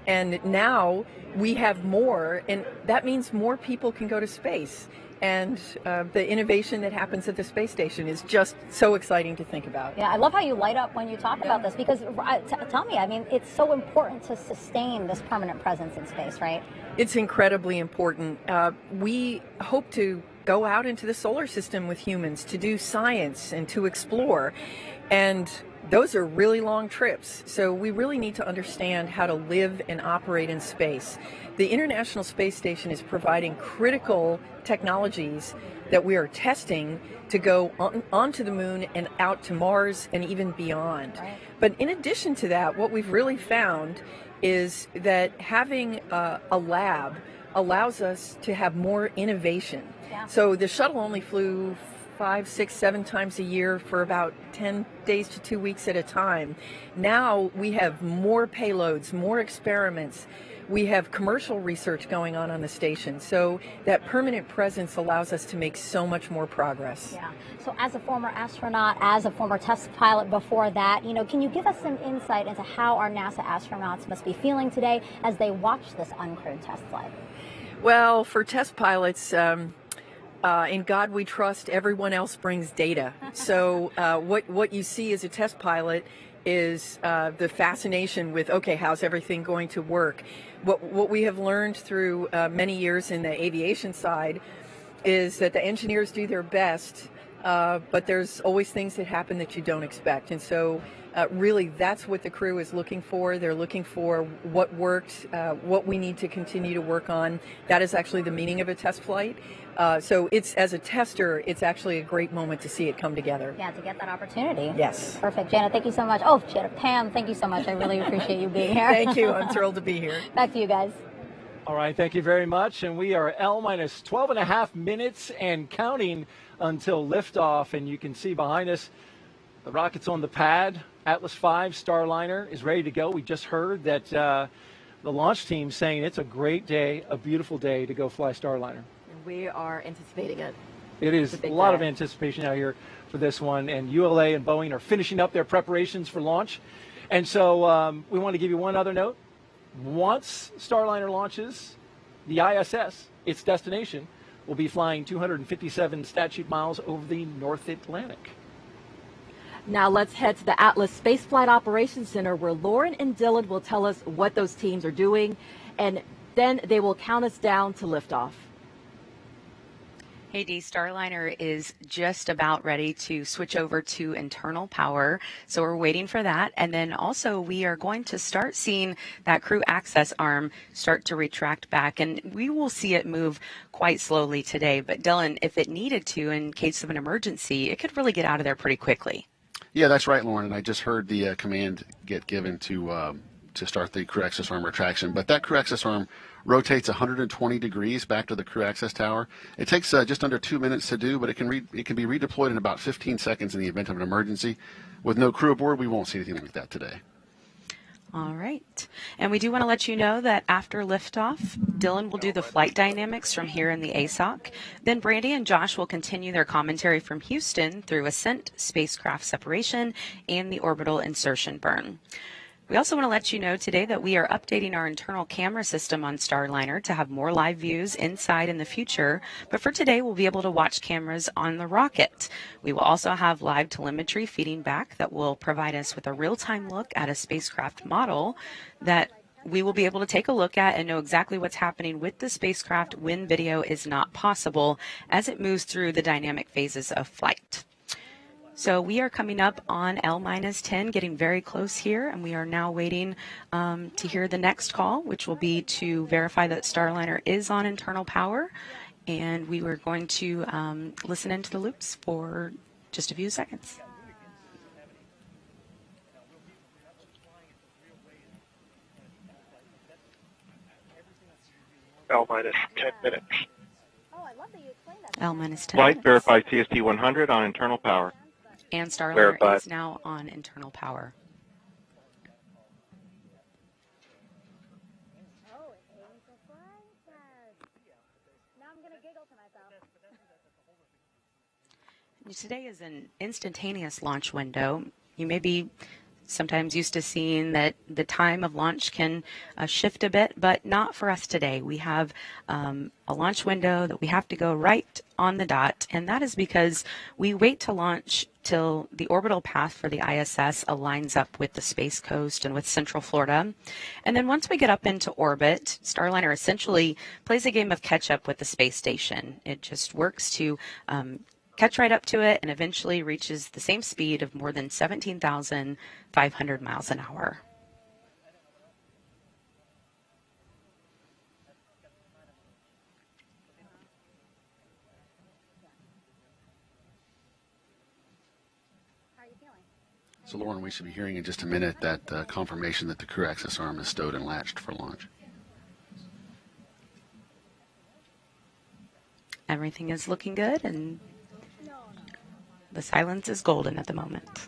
and now we have more, and that means more people can go to space. And the innovation that happens at the space station is just so exciting to think about.
Yeah, I love how you light up when you talk about this, because tell me, I mean, it's so important to sustain this permanent presence in space, right?
It's incredibly important. We hope to go out into the solar system with humans to do science and to explore. And those are really long trips. So we really need to understand how to live and operate in space. The International Space Station is providing critical technologies that we are testing to go onto the moon and out to Mars and even beyond. But in addition to that, what we've really found is that having a lab allows us to have more innovation. So the shuttle only flew 5, 6, 7 times a year for about 10 days to 2 weeks at a time. Now we have more payloads, more experiments. We have commercial research going on the station. So that permanent presence allows us to make so much more progress.
Yeah. So as a former astronaut, as a former test pilot before that, you know, can you give us some insight into how our NASA astronauts must be feeling today as they watch this uncrewed test flight?
Well, for test pilots, in God we trust, everyone else brings data. So what you see as a test pilot is the fascination with, okay, how's everything going to work? What we have learned through many years in the aviation side is that the engineers do their best, but there's always things that happen that you don't expect. And so really that's what the crew is looking for. They're looking for what worked, what we need to continue to work on. That is actually the meaning of a test flight. So it's, as a tester, it's actually a great moment to see it come together.
Yeah, to get that opportunity.
Yes.
Perfect. Janet, thank you so much. Oh, Pam, thank you so much. I really appreciate you being here.
Thank you. I'm thrilled to be here.
Back to you guys.
All right, thank you very much. And we are L-minus 12 and a half minutes and counting until liftoff. And you can see behind us the rocket's on the pad. Atlas V Starliner is ready to go. We just heard that the launch team saying it's a great day, a beautiful day to go fly Starliner.
We are anticipating it.
It is a lot of anticipation out here for this one, and ULA and Boeing are finishing up their preparations for launch. And so we want to give you one other note. Once Starliner launches, the ISS, its destination, will be flying 257 statute miles over the North Atlantic.
Now let's head to the Atlas Space Flight Operations Center, where Lauren and Dylan will tell us what those teams are doing, and then they will count us down to liftoff.
Hey, Dee, Starliner is just about ready to switch over to internal power, so we're waiting for that. And then also we are going to start seeing that crew access arm start to retract back, and we will see it move quite slowly today. But Dylan, if it needed to, in case of an emergency, it could really get out of there pretty quickly.
Yeah, that's right, Lauren. And I just heard the command get given to start the crew access arm retraction. But that crew access arm rotates 120 degrees back to the crew access tower. It takes just under 2 minutes to do, but it can be redeployed in about 15 seconds in the event of an emergency. With no crew aboard, we won't see anything like that today.
All right. And we do want to let you know that after liftoff, Dylan will do the flight dynamics from here in the ASOC. Then Brandy and Josh will continue their commentary from Houston through ascent, spacecraft separation, and the orbital insertion burn. We also want to let you know today that we are updating our internal camera system on Starliner to have more live views inside in the future, but for today we'll be able to watch cameras on the rocket. We will also have live telemetry feeding back that will provide us with a real-time look at a spacecraft model that we will be able to take a look at and know exactly what's happening with the spacecraft when video is not possible as it moves through the dynamic phases of flight. So we are coming up on L-10, getting very close here, and we are now waiting to hear the next call, which will be to verify that Starliner is on internal power. And we were going to listen into the loops for just a few seconds.
L-10 minutes.
L-10
Flight,
minutes.
verify CST 100 on internal power.
And Starliner
Verified.
is now on internal power. Today is an instantaneous launch window. You may be sometimes used to seeing that the time of launch can shift a bit, but not for us today. We have a launch window that we have to go right on the dot, and that is because we wait to launch till the orbital path for the ISS aligns up with the Space Coast and with Central Florida. And then once we get up into orbit, Starliner essentially plays a game of catch-up with the space station. It just works to catch right up to it and eventually reaches the same speed of more than 17,500 miles an hour.
So, Lauren, we should be hearing in just a minute that confirmation that the crew access arm is stowed and latched for launch.
Everything is looking good, and the silence is golden at the moment.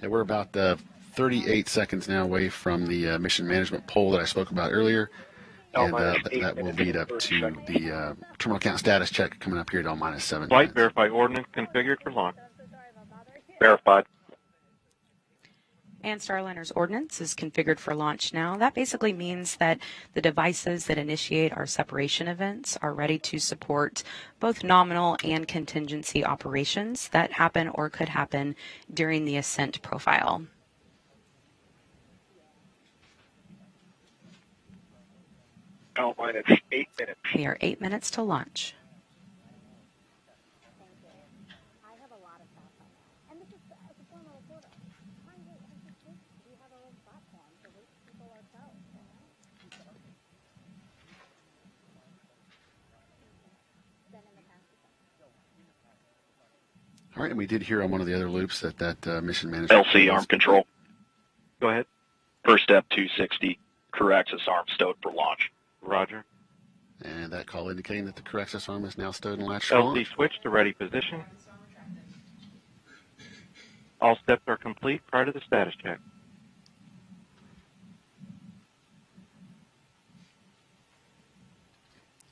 Yeah, we're about 38 seconds now away from the mission management poll that I spoke about earlier. And that will lead up to the terminal count status check coming up here at L-7
Flight,
minutes.
verify ordnance configured for launch. Verified.
And Starliner's ordnance is configured for launch now. That basically means that the devices that initiate our separation events are ready to support both nominal and contingency operations that happen or could happen during the ascent profile.
L-8 minutes.
We are 8 minutes to launch.
All right, and we did hear on one of the other loops that mission management...
LC arm control.
Go ahead.
First step 260. Crew access arm stowed for launch.
Roger.
And that call indicating that the crew access arm is now stowed and latched for launch.
LC switch to ready position. All steps are complete prior to the status check.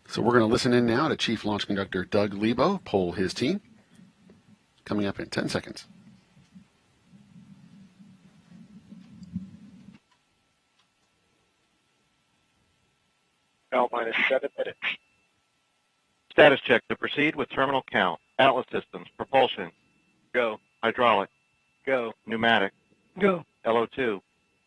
So we're going to listen in now to Chief Launch Conductor Doug Lebo poll his team. Coming up in 10 seconds.
L-7 minutes.
Status check to proceed with terminal count. Atlas systems, propulsion. Go. Hydraulic. Go. Pneumatic.
Go.
LO2.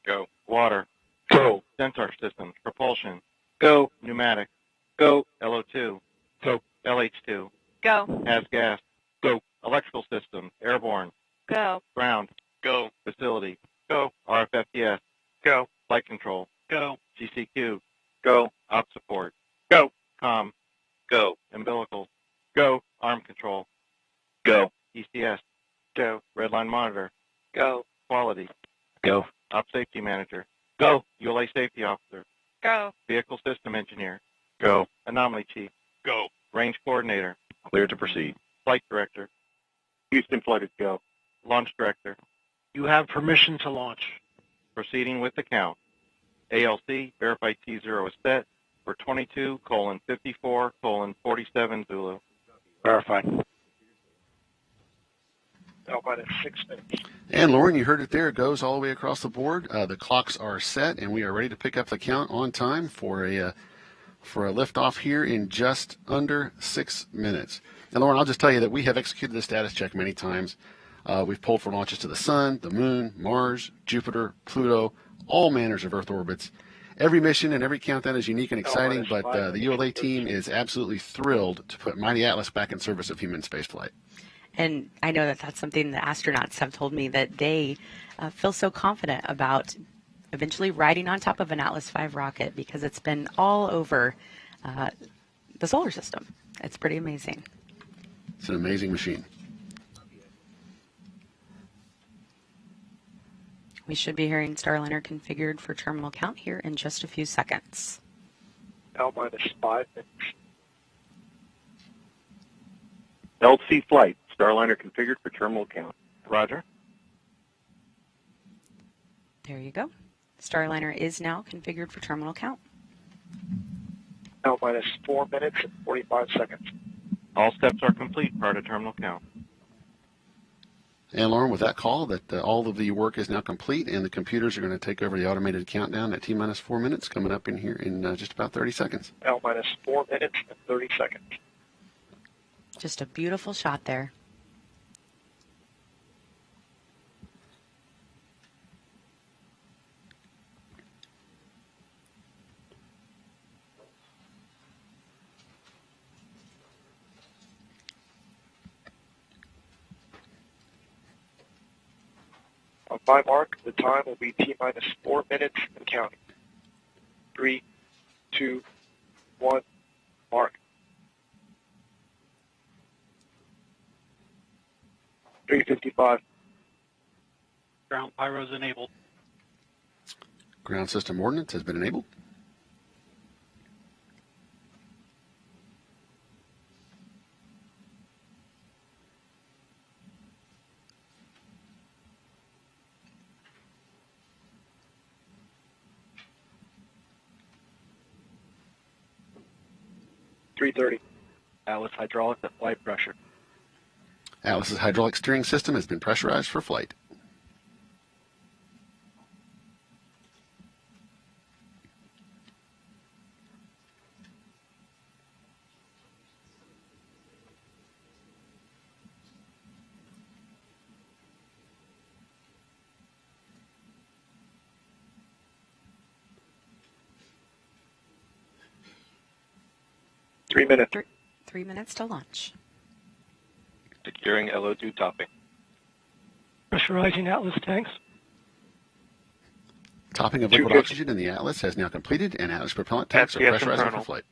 Go.
Water.
Go.
Sensor systems, propulsion.
Go.
Pneumatic.
Go.
LO2.
Go.
LH2.
Go.
Has gas.
Go.
Electrical systems, airborne.
Go.
Ground.
Go.
Facility.
Go.
RFFTS.
Go.
Flight control.
Go.
GCQ.
Go.
Op support.
Go.
Com.
Go.
Umbilical.
Go.
Arm control.
Go.
ECS.
Go.
Redline monitor.
Go.
Quality.
Go.
Op safety manager.
Go.
ULA safety officer.
Go.
Vehicle system engineer.
Go.
Anomaly chief.
Go.
Range coordinator.
Clear to proceed.
Flight director.
Houston flight is go.
Launch director.
You have permission to launch.
Proceeding with the count. ALC, verify T0 is set for 22:54:47 Zulu.
Verified. L-6 minutes.
And Lauren, you heard it there. It goes all the way across the board. The clocks are set, and we are ready to pick up the count on time for a liftoff here in just under 6 minutes. And Lauren, I'll just tell you that we have executed the status check many times. We've pulled for launches to the Sun, the Moon, Mars, Jupiter, Pluto, all manners of Earth orbits. Every mission and every countdown is unique and exciting, but the ULA team is absolutely thrilled to put Mighty Atlas back in service of human spaceflight.
And I know that that's something the astronauts have told me, that they feel so confident about eventually riding on top of an Atlas V rocket because it's been all over the solar system. It's pretty amazing.
It's an amazing machine.
We should be hearing Starliner configured for terminal count here in just a few seconds.
L minus 5 minutes.
LC flight, Starliner configured for terminal count.
Roger.
There you go. Starliner is now configured for terminal count.
L minus 4 minutes and 45 seconds.
All steps are complete prior to terminal count.
And Lauren, with that call, that all of the work is now complete, and the computers are going to take over the automated countdown at T-minus 4 minutes, coming up in here in just about 30 seconds.
L minus 4 minutes and 30 seconds.
Just a beautiful shot there.
On my mark, the time will be T-minus 4 minutes and counting. 3, 2, 1, mark. 3:55. Ground pyros enabled.
Ground system ordnance has been enabled.
.330. Atlas hydraulics at flight pressure.
Atlas's hydraulic steering system has been pressurized for flight.
Three minutes.
3 minutes to launch.
Securing LO2 topping.
Pressurizing Atlas tanks.
Topping of liquid oxygen in the Atlas has now completed, and Atlas propellant tanks are
SPS
pressurized
internal.
for flight.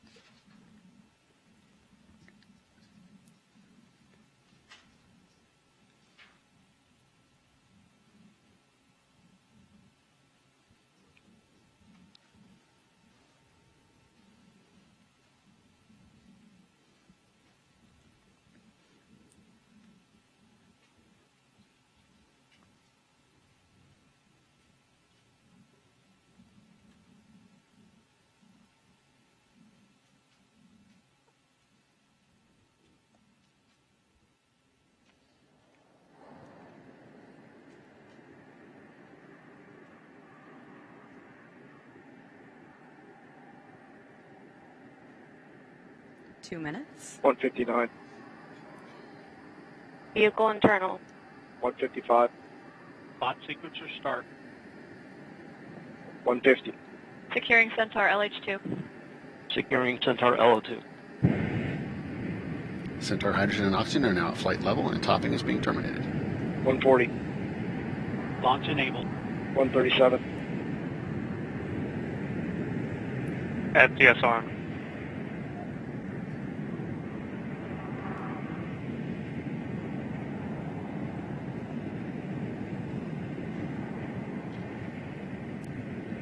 Two minutes.
1:59.
Vehicle internal.
1:55. Bot sequencer start. 1:50.
Securing Centaur LH2.
Securing Centaur LO2.
Centaur hydrogen and oxygen are now at flight level, and topping is being terminated.
1:40. Launch enabled. 1:37. SDSR.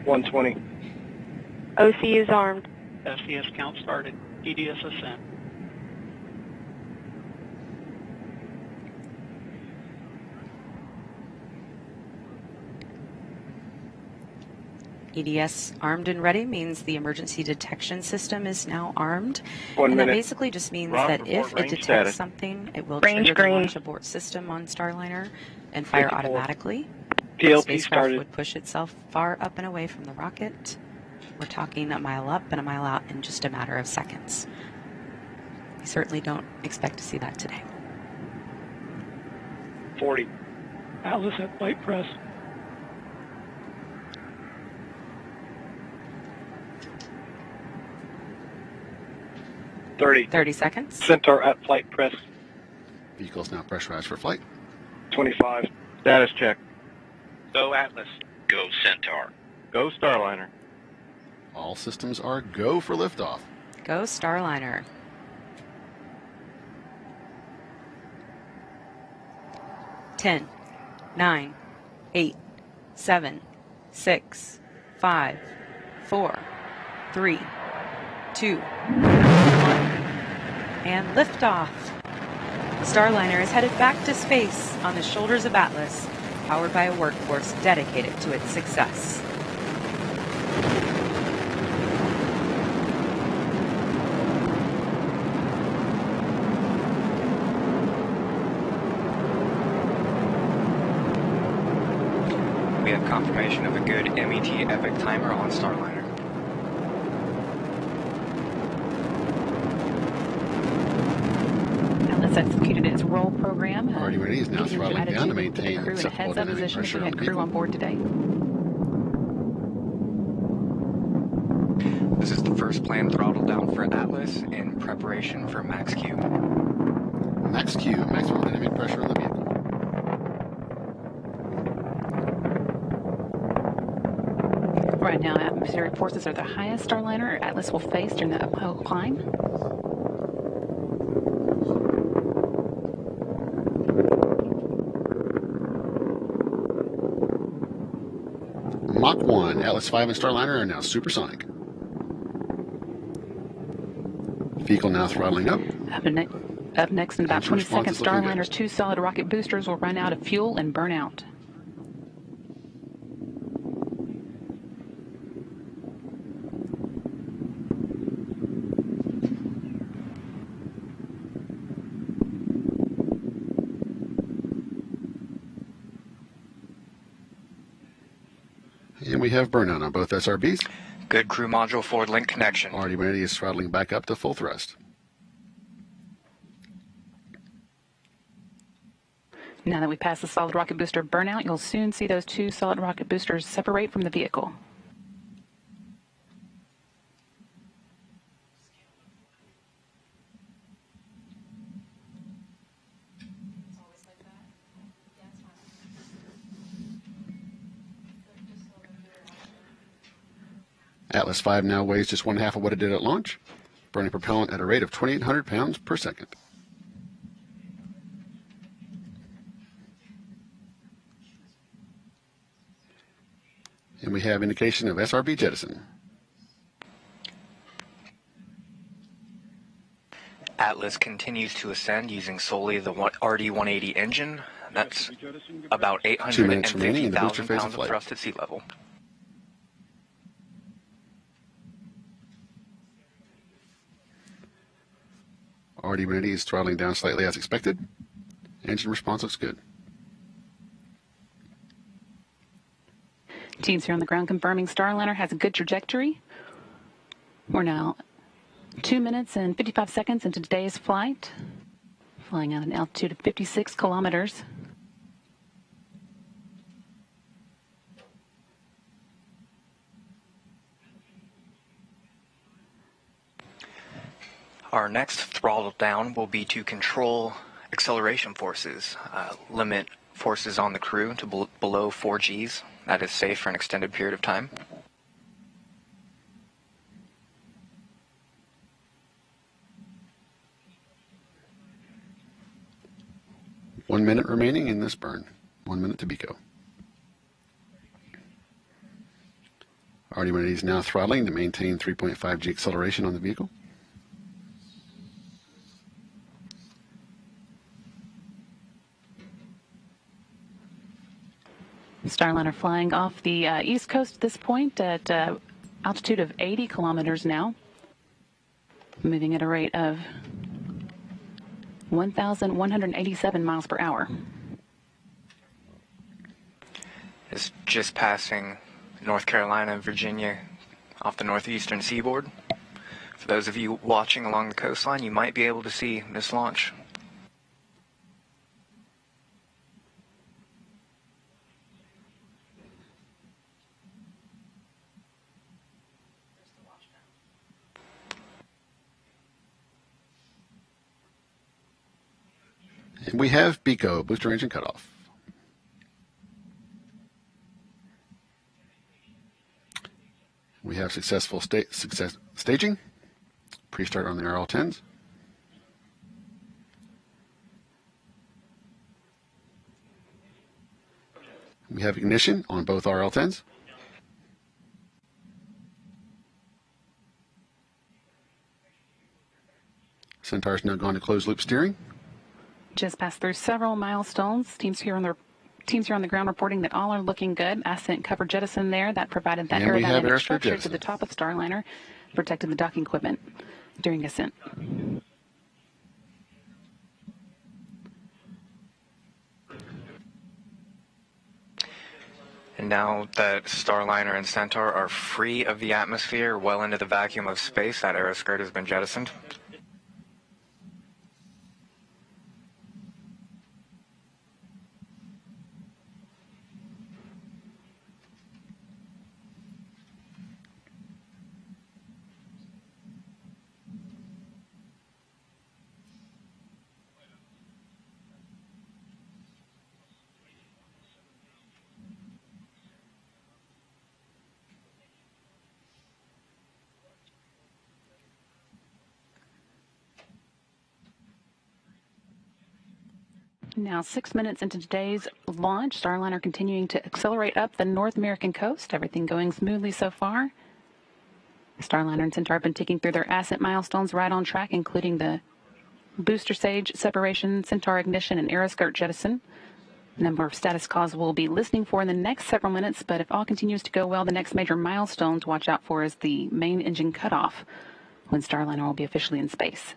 .120.
OC is armed.
SES count started. EDS ascent.
EDS armed and ready means the emergency detection system is now armed.
1
and that
minute.
basically just means
Rob,
that
report
if it
range
detects
status.
something, it will
Range
trigger the
green.
launch abort system on Starliner and fire
54.
automatically. The
PLP
spacecraft
started.
would push itself far up and away from the rocket. We're talking a mile up and a mile out in just a matter of seconds. We certainly don't expect to see that today.
40. Atlas at flight press. .30.
30 seconds.
Centaur at flight press.
Vehicle is now pressurized for flight.
25.
Status check.
Go Atlas. Go Centaur.
Go Starliner.
All systems are go for liftoff.
Go Starliner. 10, 9, 8, 7, 6, 5, 4, 3, 2, 1, and liftoff. Starliner is headed back to space on the shoulders of Atlas, powered by a workforce dedicated to its success.
We have confirmation of a good MET epic timer on Starliner.
Atlas executed its roll program.
Already ready is now
Engines
throttling
attitude
down to
with the
maintain
crew in a
acceptable
heads-up
dynamic
position if
pressure
we
on
had
the
crew on
vehicle.
board today.
This is the first planned throttle down for Atlas in preparation for max Q.
Max Q, maximum dynamic pressure on the vehicle.
Right now, atmospheric forces are the highest Starliner Atlas will face during the uphill climb.
Mach 1, Atlas 5 and Starliner are now supersonic. Vehicle now throttling up.
Up next in about
Engine
20
response
seconds,
is looking good.
Starliner's 2 solid rocket boosters will run out of fuel and burn out.
And we have burnout on both SRBs.
Good crew module forward link connection.
Already ready is throttling back up to full thrust.
Now that we pass the solid rocket booster burnout, you'll soon see those 2 solid rocket boosters separate from the vehicle.
Atlas 5 now weighs just 1/2 of what it did at launch, burning propellant at a rate of 2,800 pounds per second. And we have indication of SRB jettison.
Atlas continues to ascend using solely the RD-180 engine. That's about
2 minutes remaining in the booster
850,000
phase of
pounds of
flight.
thrust at sea level.
Already ready is throttling down slightly as expected. Engine response looks good.
Teams here on the ground confirming Starliner has a good trajectory. We're now 2 minutes and 55 seconds into today's flight, flying at an altitude of 56 kilometers.
Our next throttle down will be to control acceleration forces, limit forces on the crew to below 4 Gs. That is safe for an extended period of time.
One minute remaining in this burn. 1 minute to BECO. Already ready is now throttling to maintain 3.5 G acceleration on the vehicle.
Starliner flying off the east coast at this point at altitude of 80 kilometers now, moving at a rate of 1,187 miles per hour.
It's just passing North Carolina and Virginia off the northeastern seaboard. For those of you watching along the coastline, you might be able to see this launch.
And we have BECO, booster engine cutoff. We have successful staging. Pre-start on the RL-10s. We have ignition on both RL-10s. Centaur's now gone to closed loop steering.
Just passed through several milestones. Teams here on the ground reporting that all are looking good. Ascent cover jettison there. That provided that aerodynamic structure to the top of Starliner, protected the docking equipment during ascent.
And now that Starliner and Centaur are free of the atmosphere, well into the vacuum of space, that aeroskirt has been jettisoned.
Now 6 minutes into today's launch, Starliner continuing to accelerate up the North American coast. Everything going smoothly so far. Starliner and Centaur have been taking through their ascent milestones right on track, including the booster stage separation, Centaur ignition, and aeroskirt jettison. A number of status calls we'll be listening for in the next several minutes, but if all continues to go well, the next major milestone to watch out for is the main engine cutoff, when Starliner will be officially in space.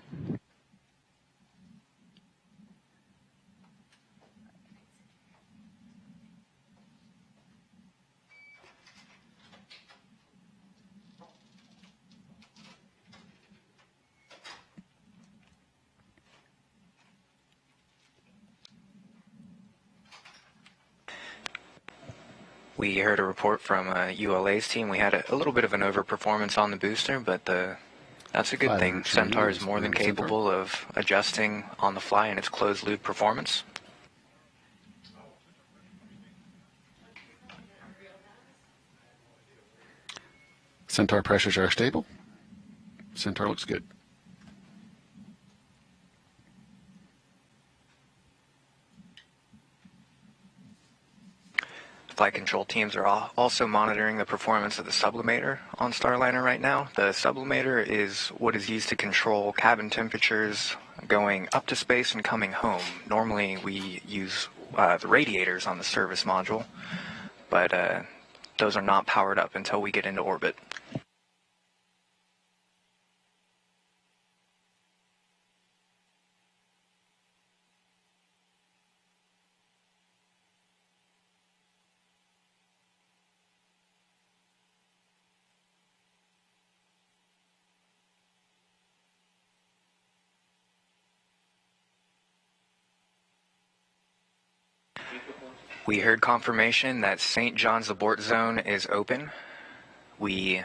We heard a report from ULA's team. We had a little bit of an overperformance on the booster, but that's a good thing. Centaur is more than capable of adjusting on the fly in its closed loop performance.
Centaur pressures are stable. Centaur looks good.
Flight control teams are also monitoring the performance of the sublimator on Starliner right now. The sublimator is what is used to control cabin temperatures going up to space and coming home. Normally we use the radiators on the service module, but those are not powered up until we get into orbit. We heard confirmation that St. John's abort zone is open. We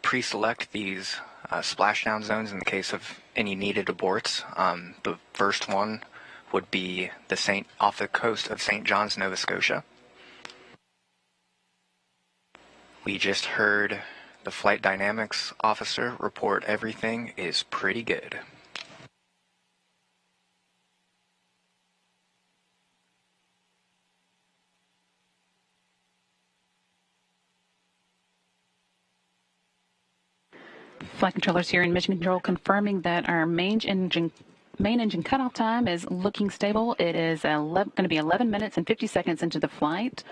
pre-select these splashdown zones in the case of any needed aborts. The first one would be off the coast of St. John's, Nova Scotia. We just heard the flight dynamics officer report everything is pretty good.
Flight controllers here in Mission Control confirming that our main engine cutoff time is looking stable. It is going to be 11 minutes and 50 seconds into the flight.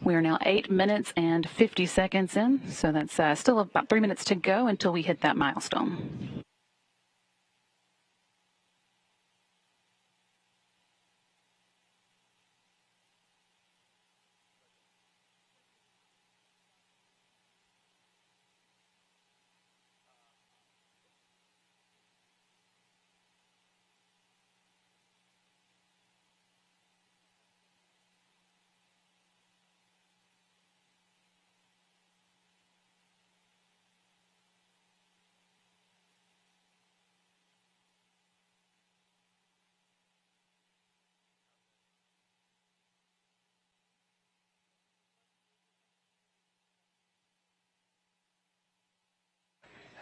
We are now 8 minutes and 50 seconds in, so that's still about 3 minutes to go until we hit that milestone.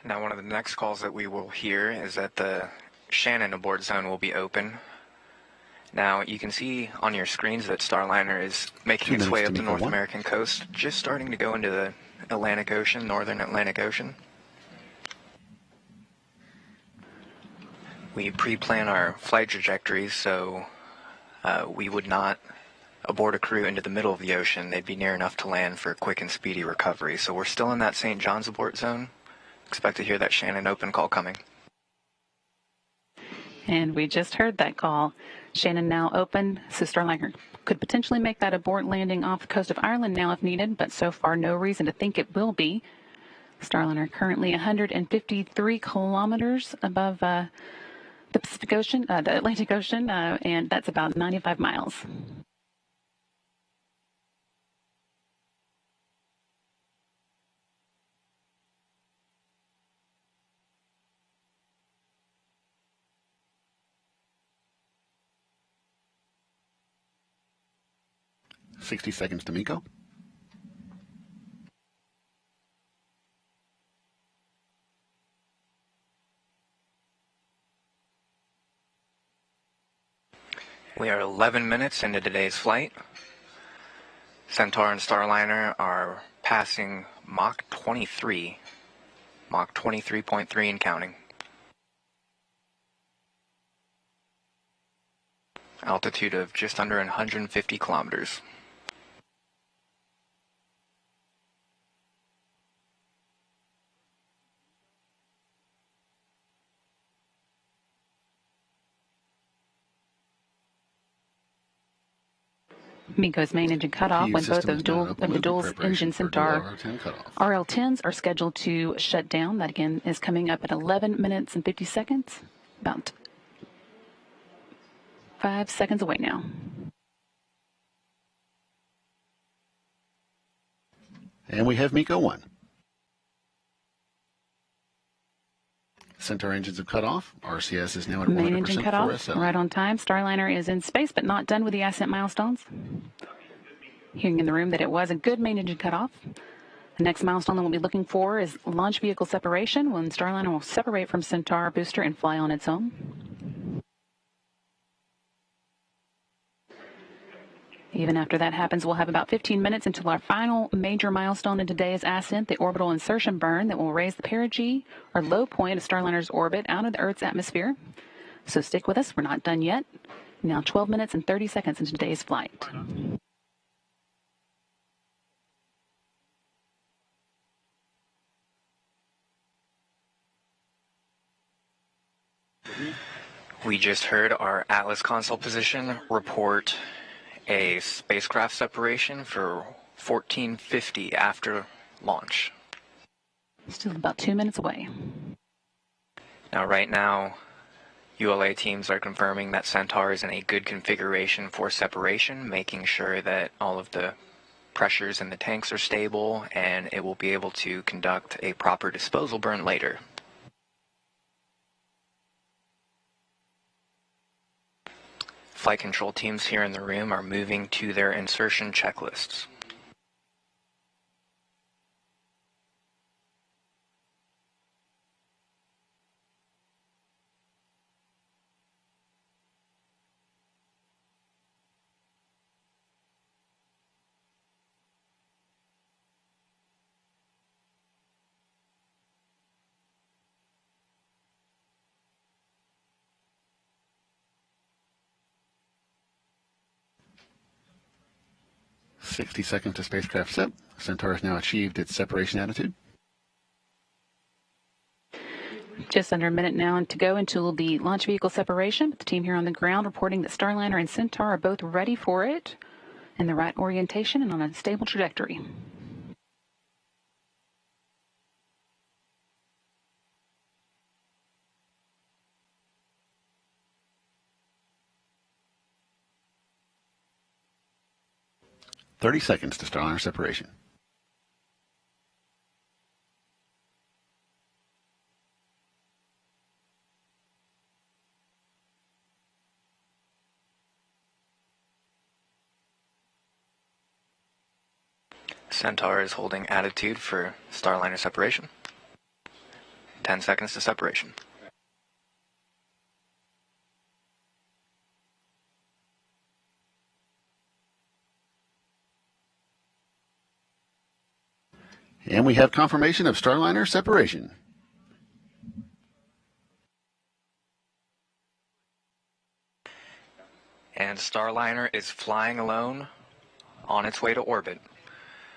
Now, one of the next calls that we will hear is that the Shannon abort zone will be open. Now, you can see on your screens that Starliner is making its way up the North American coast, just starting to go into the Atlantic Ocean, northern Atlantic Ocean. We pre-plan our flight trajectories, so we would not abort a crew into the middle of the ocean. They'd be near enough to land for quick and speedy recovery. So we're still in that St. John's abort zone. Expect to hear that Shannon open call coming.
And we just heard that call. Shannon now open, so Starliner could potentially make that abort landing off the coast of Ireland now if needed, but so far no reason to think it will be. Starliner currently 153 kilometers above the Pacific Ocean, the Atlantic Ocean, and that's about 95 miles.
$60 seconds to Miko.
We are 11 minutes into today's flight. Centaur and Starliner are passing Mach 23, Mach 23.3 and counting. Altitude of just under 150 kilometers.
Miko's main engine cut off when both of the dual engine Centaur RL-10s are scheduled to shut down. That again is coming up at 11 minutes and 50 seconds, about 5 seconds away now.
And we have Miko 1. Centaur engines have cut off. RCS is now at 100%
Main engine cut off,
4S7.
right on time. Starliner is in space, but not done with the ascent milestones. Hearing in the room that it was a good main engine cut off. The next milestone that we'll be looking for is launch vehicle separation, when Starliner will separate from Centaur booster and fly on its own. Even after that happens, we'll have about 15 minutes until our final major milestone in today's ascent, the orbital insertion burn that will raise the perigee, or low point of Starliner's orbit, out of the Earth's atmosphere. So stick with us. We're not done yet. Now 12 minutes and 30 seconds into today's flight.
We just heard our Atlas console position report a spacecraft separation for 1450 after launch.
Still about 2 minutes away.
Now, right now, ULA teams are confirming that Centaur is in a good configuration for separation, making sure that all of the pressures in the tanks are stable, and it will be able to conduct a proper disposal burn later. Flight control teams here in the room are moving to their insertion checklists.
$60 seconds to spacecraft set. Centaur has now achieved its separation attitude.
Just under a minute now to go until the launch vehicle separation. The team here on the ground reporting that Starliner and Centaur are both ready for it in the right orientation and on a stable trajectory.
$30 seconds to Starliner separation.
Centaur is holding attitude for Starliner separation. 10 seconds to separation.
And we have confirmation of Starliner separation.
And Starliner is flying alone on its way to orbit.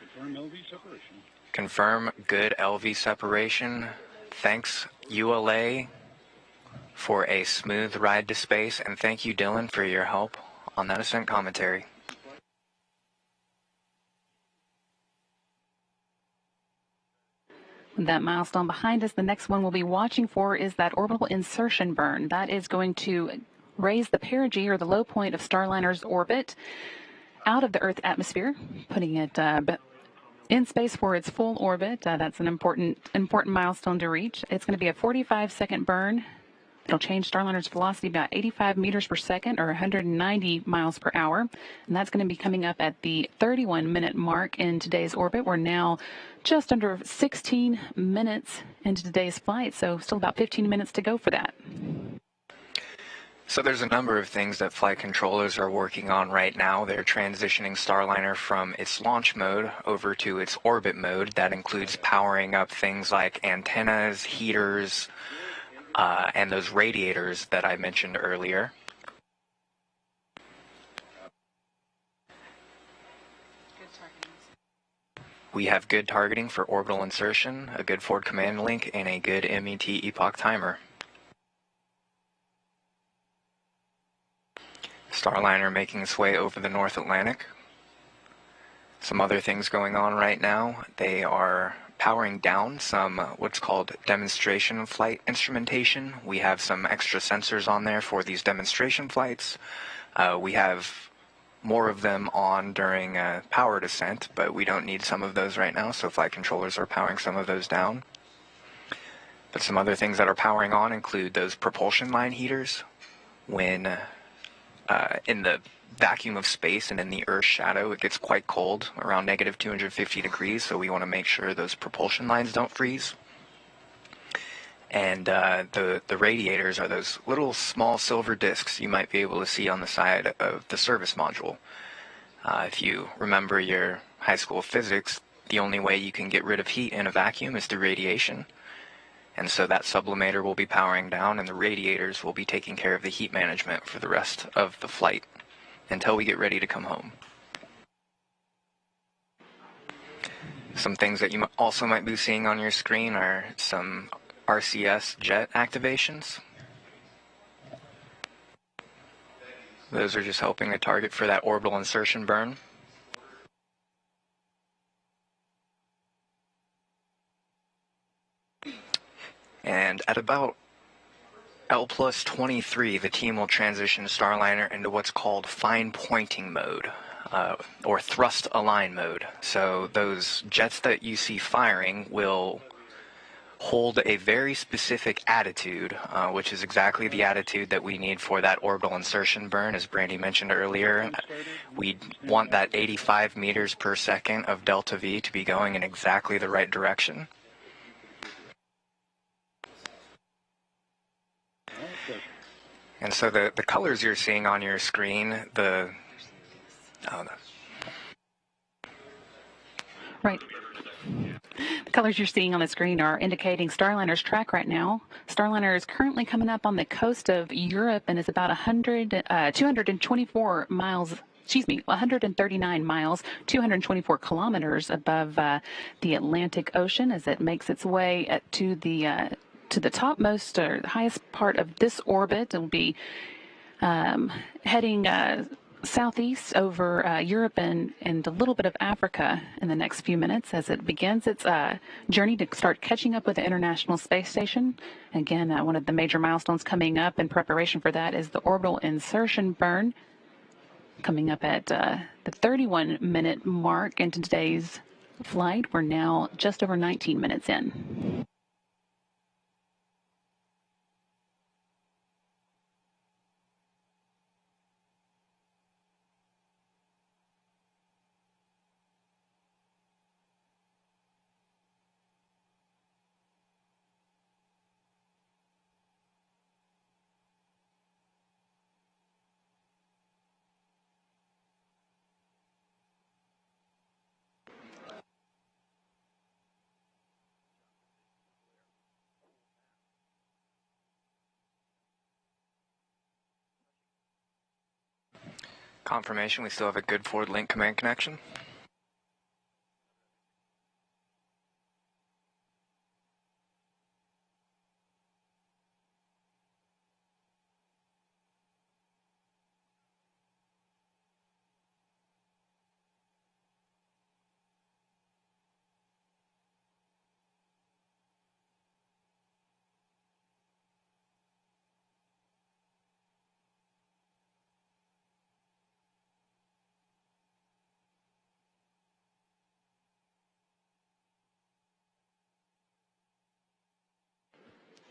Confirm LV separation.
Confirm good LV separation. Thanks, ULA, for a smooth ride to space, and thank you, Dylan, for your help on that ascent commentary.
That milestone behind us, the next one we'll be watching for is that orbital insertion burn. That is going to raise the perigee, or the low point of Starliner's orbit, out of the Earth's atmosphere, putting it in space for its full orbit. That's an important milestone to reach. It's going to be a 45-second burn. It'll change Starliner's velocity about 85 meters per second, or 190 miles per hour. And that's going to be coming up at the 31-minute mark in today's orbit. We're now just under 16 minutes into today's flight, so still about 15 minutes to go for that.
So there's a number of things that flight controllers are working on right now. They're transitioning Starliner from its launch mode over to its orbit mode. That includes powering up things like antennas, heaters, and those radiators that I mentioned earlier. We have good targeting for orbital insertion, a good forward command link, and a good MET epoch timer. Starliner making its way over the North Atlantic. Some other things going on right now. They are powering down some what's called demonstration flight instrumentation. We have some extra sensors on there for these demonstration flights. We have more of them on during power descent, but we don't need some of those right now, so flight controllers are powering some of those down. But some other things that are powering on include those propulsion line heaters. When in the vacuum of space and in the Earth's shadow, it gets quite cold, around negative 250 degrees, so we want to make sure those propulsion lines don't freeze. And the radiators are those little small silver discs you might be able to see on the side of the service module. If you remember your high school physics, the only way you can get rid of heat in a vacuum is through radiation. And so that sublimator will be powering down, and the radiators will be taking care of the heat management for the rest of the flight until we get ready to come home. Some things that you also might be seeing on your screen are some RCS jet activations. Those are just helping the target for that orbital insertion burn. And at about L plus 23, the team will transition Starliner into what's called fine pointing mode, or thrust align mode. So those jets that you see firing will hold a very specific attitude, which is exactly the attitude that we need for that orbital insertion burn, as Brandy mentioned earlier. We want that 85 meters per second of delta V to be going in exactly the right direction. And so the colors you're seeing on your screen,
Right. The colors you're seeing on the screen are indicating Starliner's track right now. Starliner is currently coming up on the coast of Europe and is about 224 miles, 139 miles, 224 kilometers above the Atlantic Ocean as it makes its way to the topmost or highest part of this orbit. It will be heading southeast over Europe and a little bit of Africa in the next few minutes as it begins its journey to start catching up with the International Space Station. Again, one of the major milestones coming up in preparation for that is the orbital insertion burn, coming up at the 31-minute mark into today's flight. We're now just over 19 minutes in.
Confirmation, we still have a good forward link command connection.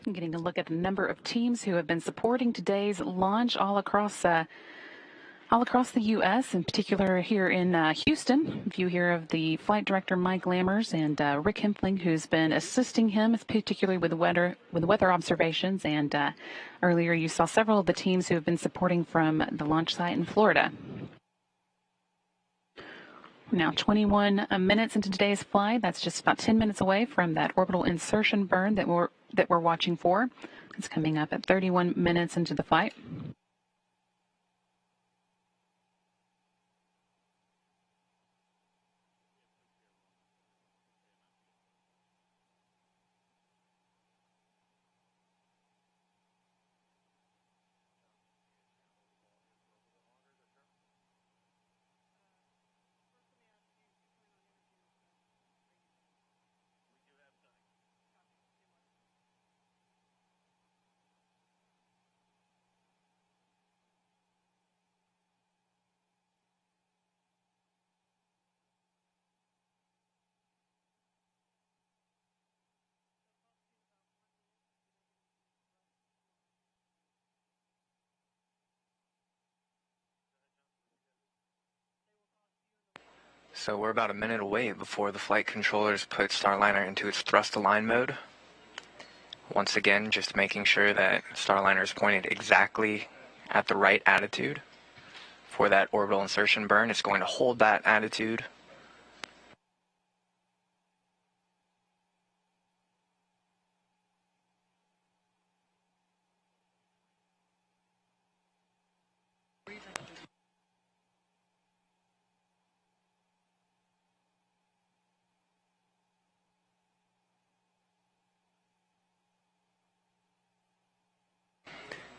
I'm getting a look at the number of teams who have been supporting today's launch all across the U.S., in particular here in Houston. If you hear of the flight director Mike Lammers and Rick Hempling, who's been assisting him, particularly with weather observations. And earlier you saw several of the teams who have been supporting from the launch site in Florida. We're now 21 minutes into today's flight. That's just about 10 minutes away from that orbital insertion burn that we're watching for. It's coming up at 31 minutes into the flight.
So we're about a minute away before the flight controllers put Starliner into its thrust align mode. Once again, just making sure that Starliner is pointed exactly at the right attitude for that orbital insertion burn. It's going to hold that attitude.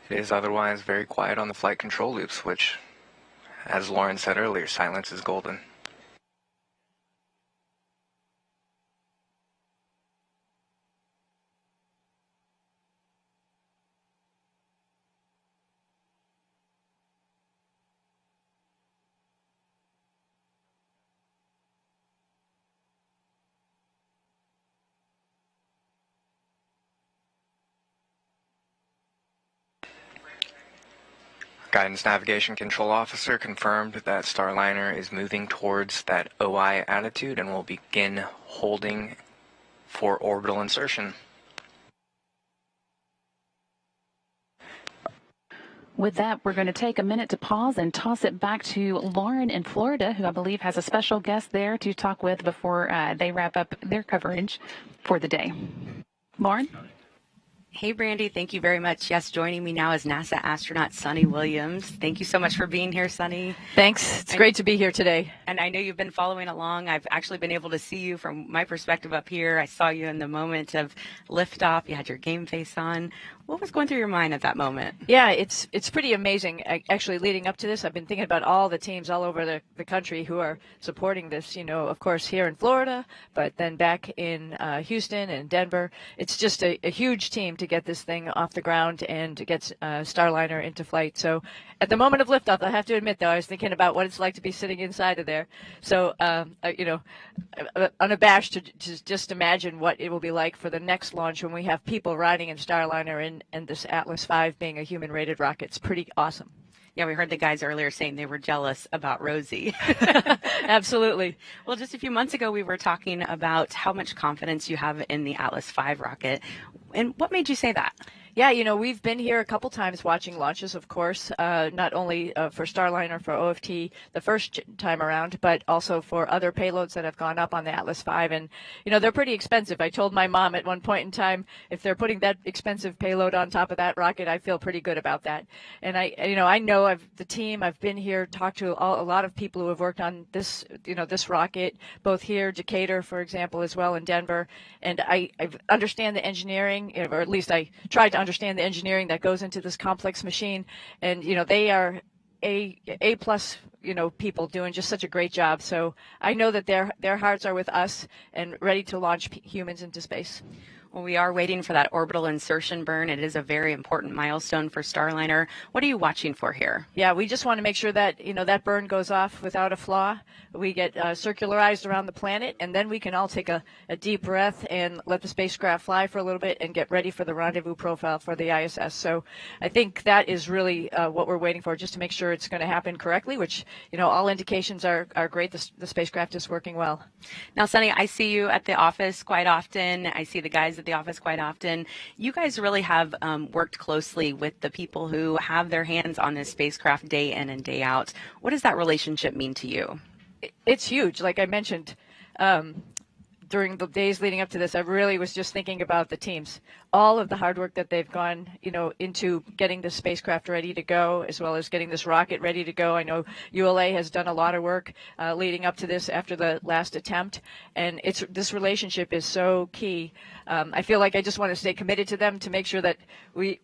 It is otherwise very quiet on the flight control loops, which, as Lauren said earlier, silence is golden. Guidance Navigation Control Officer confirmed that Starliner is moving towards that OI attitude and will begin holding for orbital insertion.
With that, we're going to take a minute to pause and toss it back to Lauren in Florida, who I believe has a special guest there to talk with before they wrap up their coverage for the day. Lauren?
Hey, Brandy, thank you very much. Yes, joining me now is NASA astronaut Sunny Williams. Thank you so much for being here, Sunny.
Thanks. It's great to be here today.
And I know you've been following along. I've actually been able to see you from my perspective up here. I saw you in the moment of liftoff. You had your game face on. What was going through your mind at that moment?
Yeah, it's pretty amazing. Actually, leading up to this, I've been thinking about all the teams all over the country who are supporting this. You know, of course, here in Florida, but then back in Houston and Denver. It's just a huge team to get this thing off the ground and to get Starliner into flight. So at the moment of liftoff, I have to admit, though, I was thinking about what it's like to be sitting inside of there. So, you know, unabashed to just imagine what it will be like for the next launch when we have people riding in Starliner and this Atlas V being a human-rated rocket. It's pretty awesome.
Yeah, we heard the guys earlier saying they were jealous about Rosie.
Absolutely.
Well, just a few months ago, we were talking about how much confidence you have in the Atlas V rocket. And what made you say that?
Yeah, you know, we've been here a couple times watching launches, of course, not only for Starliner, for OFT the first time around, but also for other payloads that have gone up on the Atlas V. And, you know, they're pretty expensive. I told my mom at one point in time, if they're putting that expensive payload on top of that rocket, I feel pretty good about that. And I know the team, I've been here, talked to a lot of people who have worked on this, this rocket, both here, Decatur, for example, as well in Denver. And I understand the engineering, or at least I tried to understand the engineering that goes into this complex machine, and they are A plus people doing just such a great job. So I know that their hearts are with us and ready to launch humans into space.
Well, we are waiting for that orbital insertion burn. It is a very important milestone for Starliner. What are you watching for here?
Yeah, we just want to make sure that that burn goes off without a flaw. We get circularized around the planet, and then we can all take a deep breath and let the spacecraft fly for a little bit and get ready for the rendezvous profile for the ISS. So I think that is really what we're waiting for, just to make sure it's going to happen correctly, which all indications are great. The spacecraft is working well.
Now, Sunny, I see you at the office quite often. I see the guys at the office quite often. You guys really have worked closely with the people who have their hands on this spacecraft day in and day out. What does that relationship mean to you?
It's huge. Like I mentioned, during the days leading up to this, I really was just thinking about the teams, all of the hard work that they've gone, into getting the spacecraft ready to go, as well as getting this rocket ready to go. I know ULA has done a lot of work leading up to this after the last attempt, and this relationship is so key. I feel like I just want to stay committed to them to make sure that we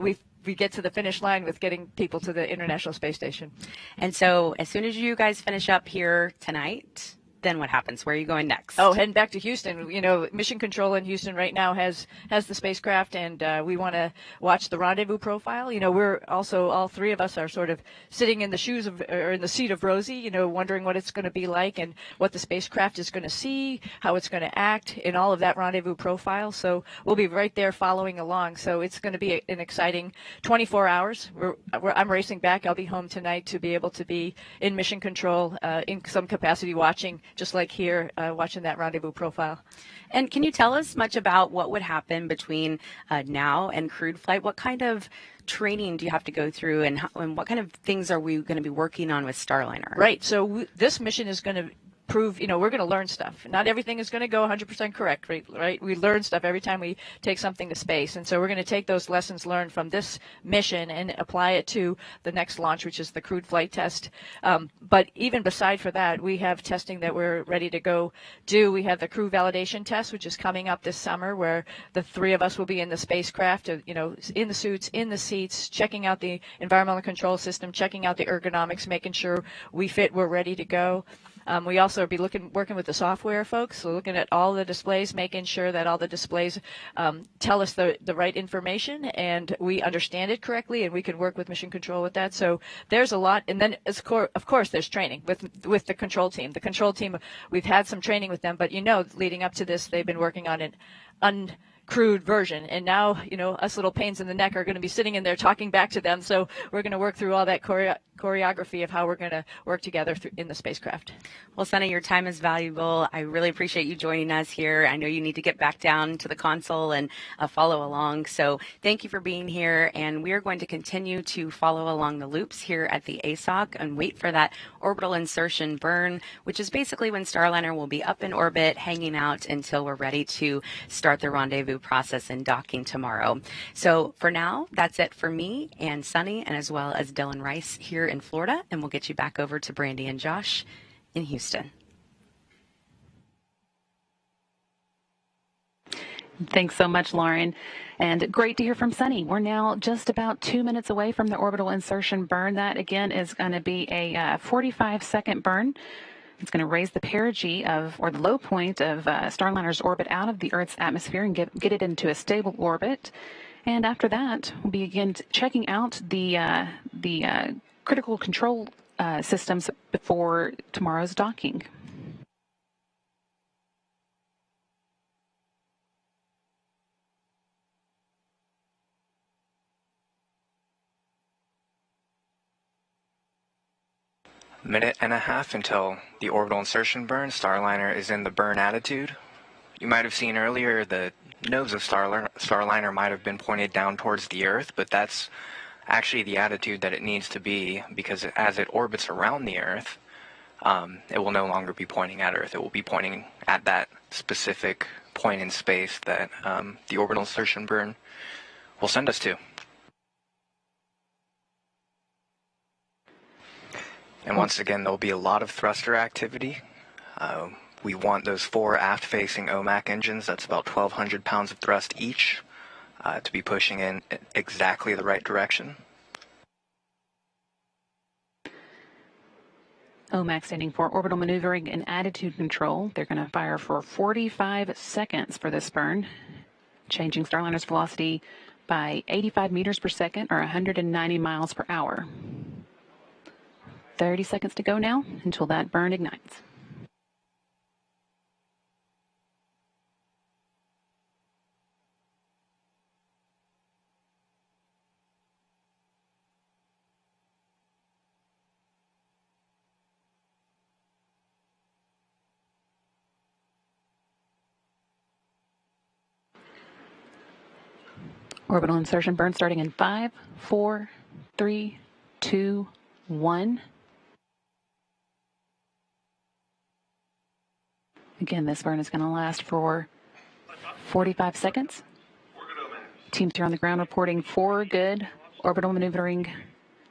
get to the finish line with getting people to the International Space Station.
And so as soon as you guys finish up here tonight, then what happens? Where are you going next?
Oh, heading back to Houston. Mission Control in Houston right now has the spacecraft, and we want to watch the rendezvous profile. We're also, all three of us are sort of sitting in the shoes of, or in the seat of Rosie, wondering what it's going to be like and what the spacecraft is going to see, how it's going to act in all of that rendezvous profile. So we'll be right there following along. So it's going to be an exciting 24 hours. I'm racing back. I'll be home tonight to be able to be in Mission Control in some capacity watching, just like here, watching that rendezvous profile.
And can you tell us much about what would happen between now and crewed flight? What kind of training do you have to go through, and what kind of things are we going to be working on with Starliner?
Right. So this mission is going to prove, we're going to learn stuff. Not everything is going to go 100% correct, right? We learn stuff every time we take something to space. And so we're going to take those lessons learned from this mission and apply it to the next launch, which is the crewed flight test. But even beside for that, we have testing that we're ready to go do. We have the crew validation test, which is coming up this summer, where the three of us will be in the spacecraft, in the suits, in the seats, checking out the environmental control system, checking out the ergonomics, making sure we fit, we're ready to go. We also be working with the software folks, so looking at all the displays, making sure that all the displays tell us the right information and we understand it correctly, and we can work with Mission Control with that. So there's a lot. And then, of course, there's training with the control team. The control team, we've had some training with them, but leading up to this, they've been working on an uncrewed version, and now us little pains in the neck are going to be sitting in there talking back to them. So we're going to work through all that choreography of how we're going to work together in the spacecraft.
Well, Sunny, your time is valuable. I really appreciate you joining us here. I know you need to get back down to the console and follow along. So thank you for being here, and we are going to continue to follow along the loops here at the ASOC and wait for that orbital insertion burn, which is basically when Starliner will be up in orbit, hanging out until we're ready to start the rendezvous process and docking tomorrow. So for now, that's it for me and Sunny, and as well as Dylan Rice here in Florida, and we'll get you back over to Brandy and Josh in Houston.
Thanks so much, Lauren. And great to hear from Sunny. We're now just about 2 minutes away from the orbital insertion burn. That, again, is going to be a 45-second burn. It's going to raise the perigee or the low point of Starliner's orbit out of the Earth's atmosphere and get it into a stable orbit. And after that, we'll begin checking out the critical control systems before tomorrow's docking.
Minute and a half until the orbital insertion burn. Starliner is in the burn attitude. You might have seen earlier the nose of Starliner might have been pointed down towards the Earth, but that's actually the attitude that it needs to be, because as it orbits around the Earth, it will no longer be pointing at Earth. It will be pointing at that specific point in space that the orbital insertion burn will send us to. And once again, there'll be a lot of thruster activity. We want those 4 aft-facing OMAC engines, that's about 1,200 pounds of thrust each, to be pushing in exactly the right direction.
OMAC standing for Orbital Maneuvering and Attitude Control. They're going to fire for 45 seconds for this burn, changing Starliner's velocity by 85 meters per second, or 190 miles per hour. 30 seconds to go now until that burn ignites. Orbital insertion burn starting in 5, 4, 3, 2, 1. Again, this burn is going to last for 45 seconds. Teams here on the ground reporting 4 good orbital maneuvering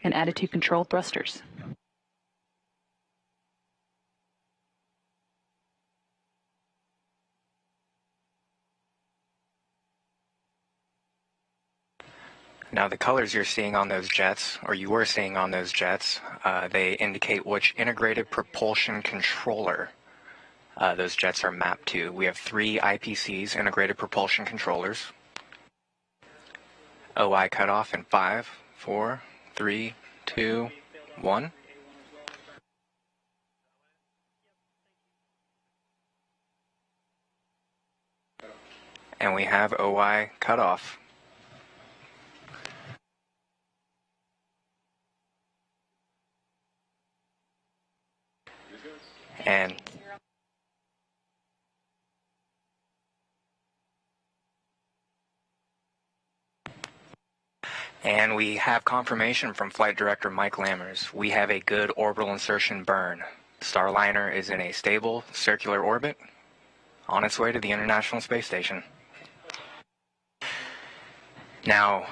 and attitude control thrusters.
Now the colors you're seeing on those jets, or you were seeing on those jets, they indicate which integrated propulsion controller those jets are mapped to. We have 3 IPCs, integrated propulsion controllers. OI cutoff in 5, 4, 3, 2, 1. And we have OI cutoff. And we have confirmation from Flight Director Mike Lammers. We have a good orbital insertion burn. Starliner is in a stable circular orbit on its way to the International Space Station. Now,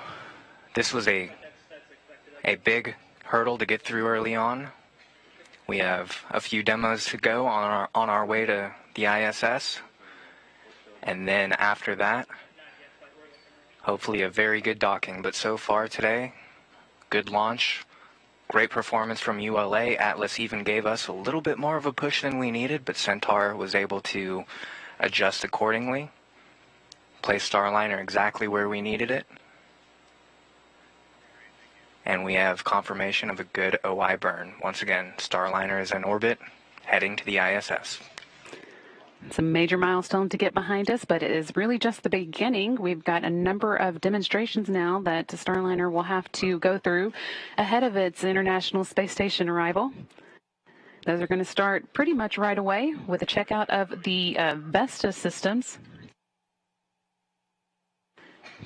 this was a big hurdle to get through early on. We have a few demos to go on our way to the ISS. And then after that, hopefully a very good docking. But so far today, good launch, great performance from ULA. Atlas even gave us a little bit more of a push than we needed, but Centaur was able to adjust accordingly, place Starliner exactly where we needed it. And we have confirmation of a good OI burn. Once again, Starliner is in orbit, heading to the ISS.
It's a major milestone to get behind us, but it is really just the beginning. We've got a number of demonstrations now that Starliner will have to go through ahead of its International Space Station arrival. Those are going to start pretty much right away with a checkout of the VESTA systems.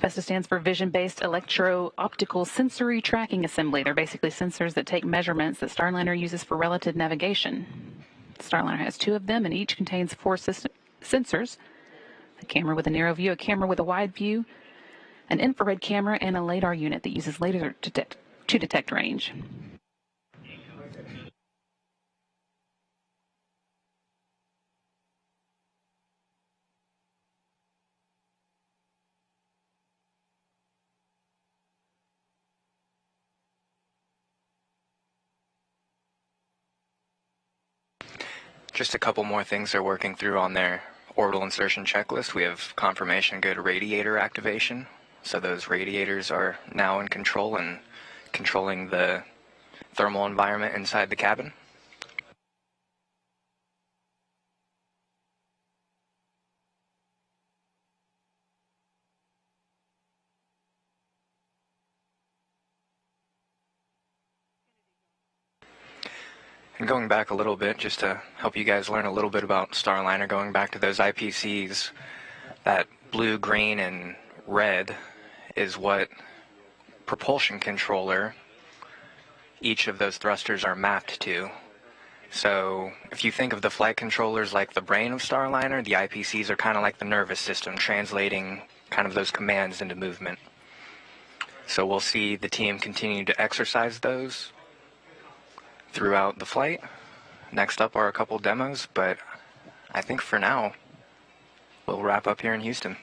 VESTA stands for Vision-Based Electro-Optical Sensory Tracking Assembly. They're basically sensors that take measurements that Starliner uses for relative navigation. Starliner has 2 of them, and each contains 4 sensors: a camera with a narrow view, a camera with a wide view, an infrared camera, and a LiDAR unit that uses laser to detect range.
Just a couple more things they're working through on their orbital insertion checklist. We have confirmation good radiator activation. So those radiators are now in control and controlling the thermal environment inside the cabin. And going back a little bit, just to help you guys learn a little bit about Starliner, going back to those IPCs, that blue, green, and red is what propulsion controller each of those thrusters are mapped to. So if you think of the flight controllers like the brain of Starliner, the IPCs are kind of like the nervous system, translating kind of those commands into movement. So we'll see the team continue to exercise those throughout the flight. Next up are a couple demos, but I think for now, we'll wrap up here in Houston.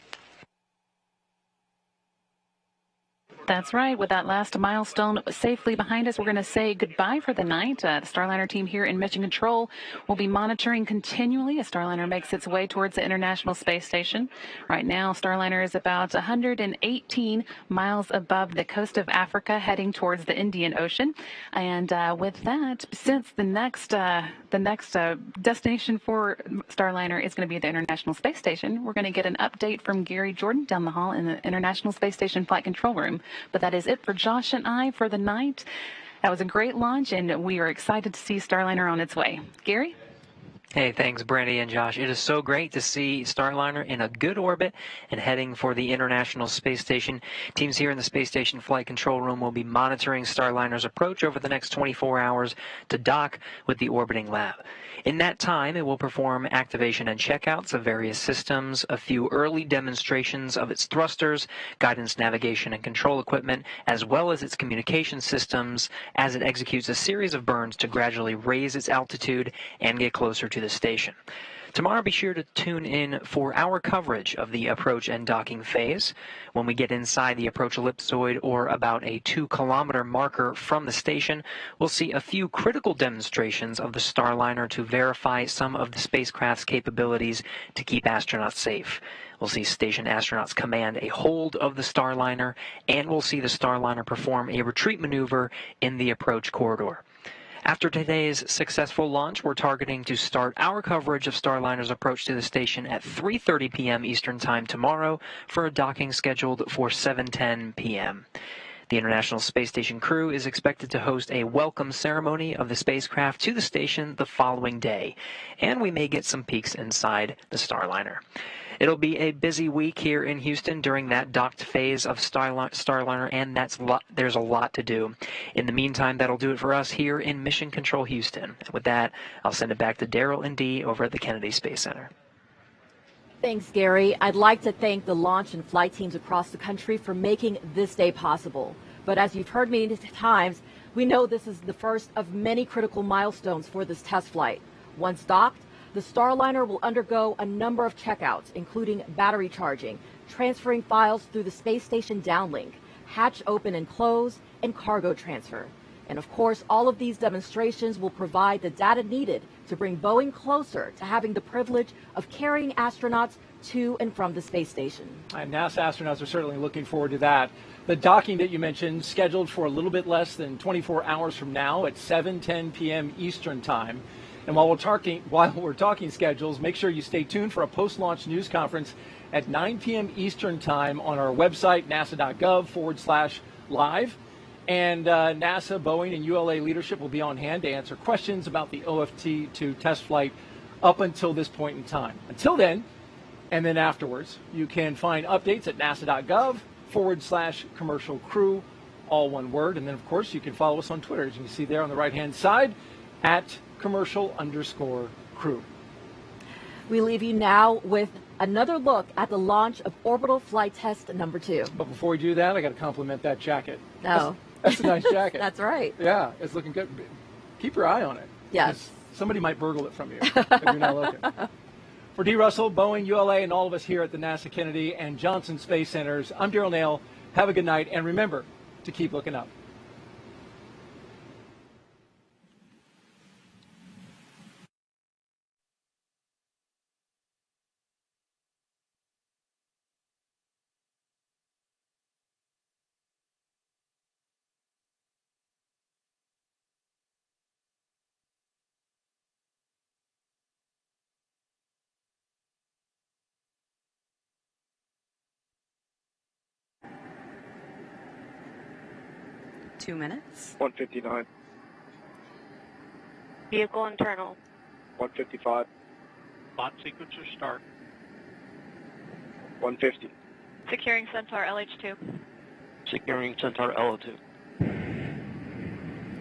That's right. With that last milestone safely behind us, we're going to say goodbye for the night. The Starliner team here in Mission Control will be monitoring continually as Starliner makes its way towards the International Space Station. Right now, Starliner is about 118 miles above the coast of Africa, heading towards the Indian Ocean. And with that, since the next destination for Starliner is going to be the International Space Station, we're going to get an update from Gary Jordan down the hall in the International Space Station Flight Control Room. But that is it for Josh and I for the night. That was a great launch, and we are excited to see Starliner on its way. Gary?
Hey, thanks, Brandy and Josh. It is so great to see Starliner in a good orbit and heading for the International Space Station. Teams here in the Space Station Flight Control Room will be monitoring Starliner's approach over the next 24 hours to dock with the orbiting lab. In that time, it will perform activation and checkouts of various systems, a few early demonstrations of its thrusters, guidance, navigation, and control equipment, as well as its communication systems as it executes a series of burns to gradually raise its altitude and get closer to the station. Tomorrow, be sure to tune in for our coverage of the approach and docking phase. When we get inside the approach ellipsoid, or about a 2-kilometer marker from the station, we'll see a few critical demonstrations of the Starliner to verify some of the spacecraft's capabilities to keep astronauts safe. We'll see station astronauts command a hold of the Starliner, and we'll see the Starliner perform a retreat maneuver in the approach corridor. After today's successful launch, we're targeting to start our coverage of Starliner's approach to the station at 3:30 p.m. Eastern Time tomorrow for a docking scheduled for 7:10 p.m. The International Space Station crew is expected to host a welcome ceremony of the spacecraft to the station the following day, and we may get some peeks inside the Starliner. It'll be a busy week here in Houston during that docked phase of Starliner, and there's a lot to do. In the meantime, that'll do it for us here in Mission Control Houston. With that, I'll send it back to Daryl and Dee over at the Kennedy Space Center.
Thanks, Gary. I'd like to thank the launch and flight teams across the country for making this day possible. But as you've heard many times, we know this is the first of many critical milestones for this test flight. Once docked, the Starliner will undergo a number of checkouts, including battery charging, transferring files through the space station downlink, hatch open and close, and cargo transfer. And of course, all of these demonstrations will provide the data needed to bring Boeing closer to having the privilege of carrying astronauts to and from the space station. And
NASA astronauts are certainly looking forward to that. The docking that you mentioned, scheduled for a little bit less than 24 hours from now at 7:10 p.m. Eastern Time. And while we're talking schedules, make sure you stay tuned for a post-launch news conference at 9 p.m. Eastern Time on our website, nasa.gov/live. And NASA, Boeing, and ULA leadership will be on hand to answer questions about the OFT-2 test flight up until this point in time. Until then, and then afterwards, you can find updates at nasa.gov/commercial crew, all one word. And then, of course, you can follow us on Twitter, as you can see there on the right-hand side, at commercial_crew.
We leave you now with another look at the launch of Orbital Flight Test number 2.
But before we do that, I got to compliment that jacket.
No.
That's a nice jacket.
That's right.
Yeah, it's looking good. Keep your eye on it.
Yes.
Somebody might burgle it from you if you're not looking. For Dee Russell, Boeing, ULA, and all of us here at the NASA Kennedy and Johnson Space Centers, I'm Daryl Nail. Have a good night, and remember to keep looking up.
Two minutes.
159.
Vehicle internal.
155.
Launch sequencer start.
150.
Securing Centaur LH2.
Securing Centaur LO2.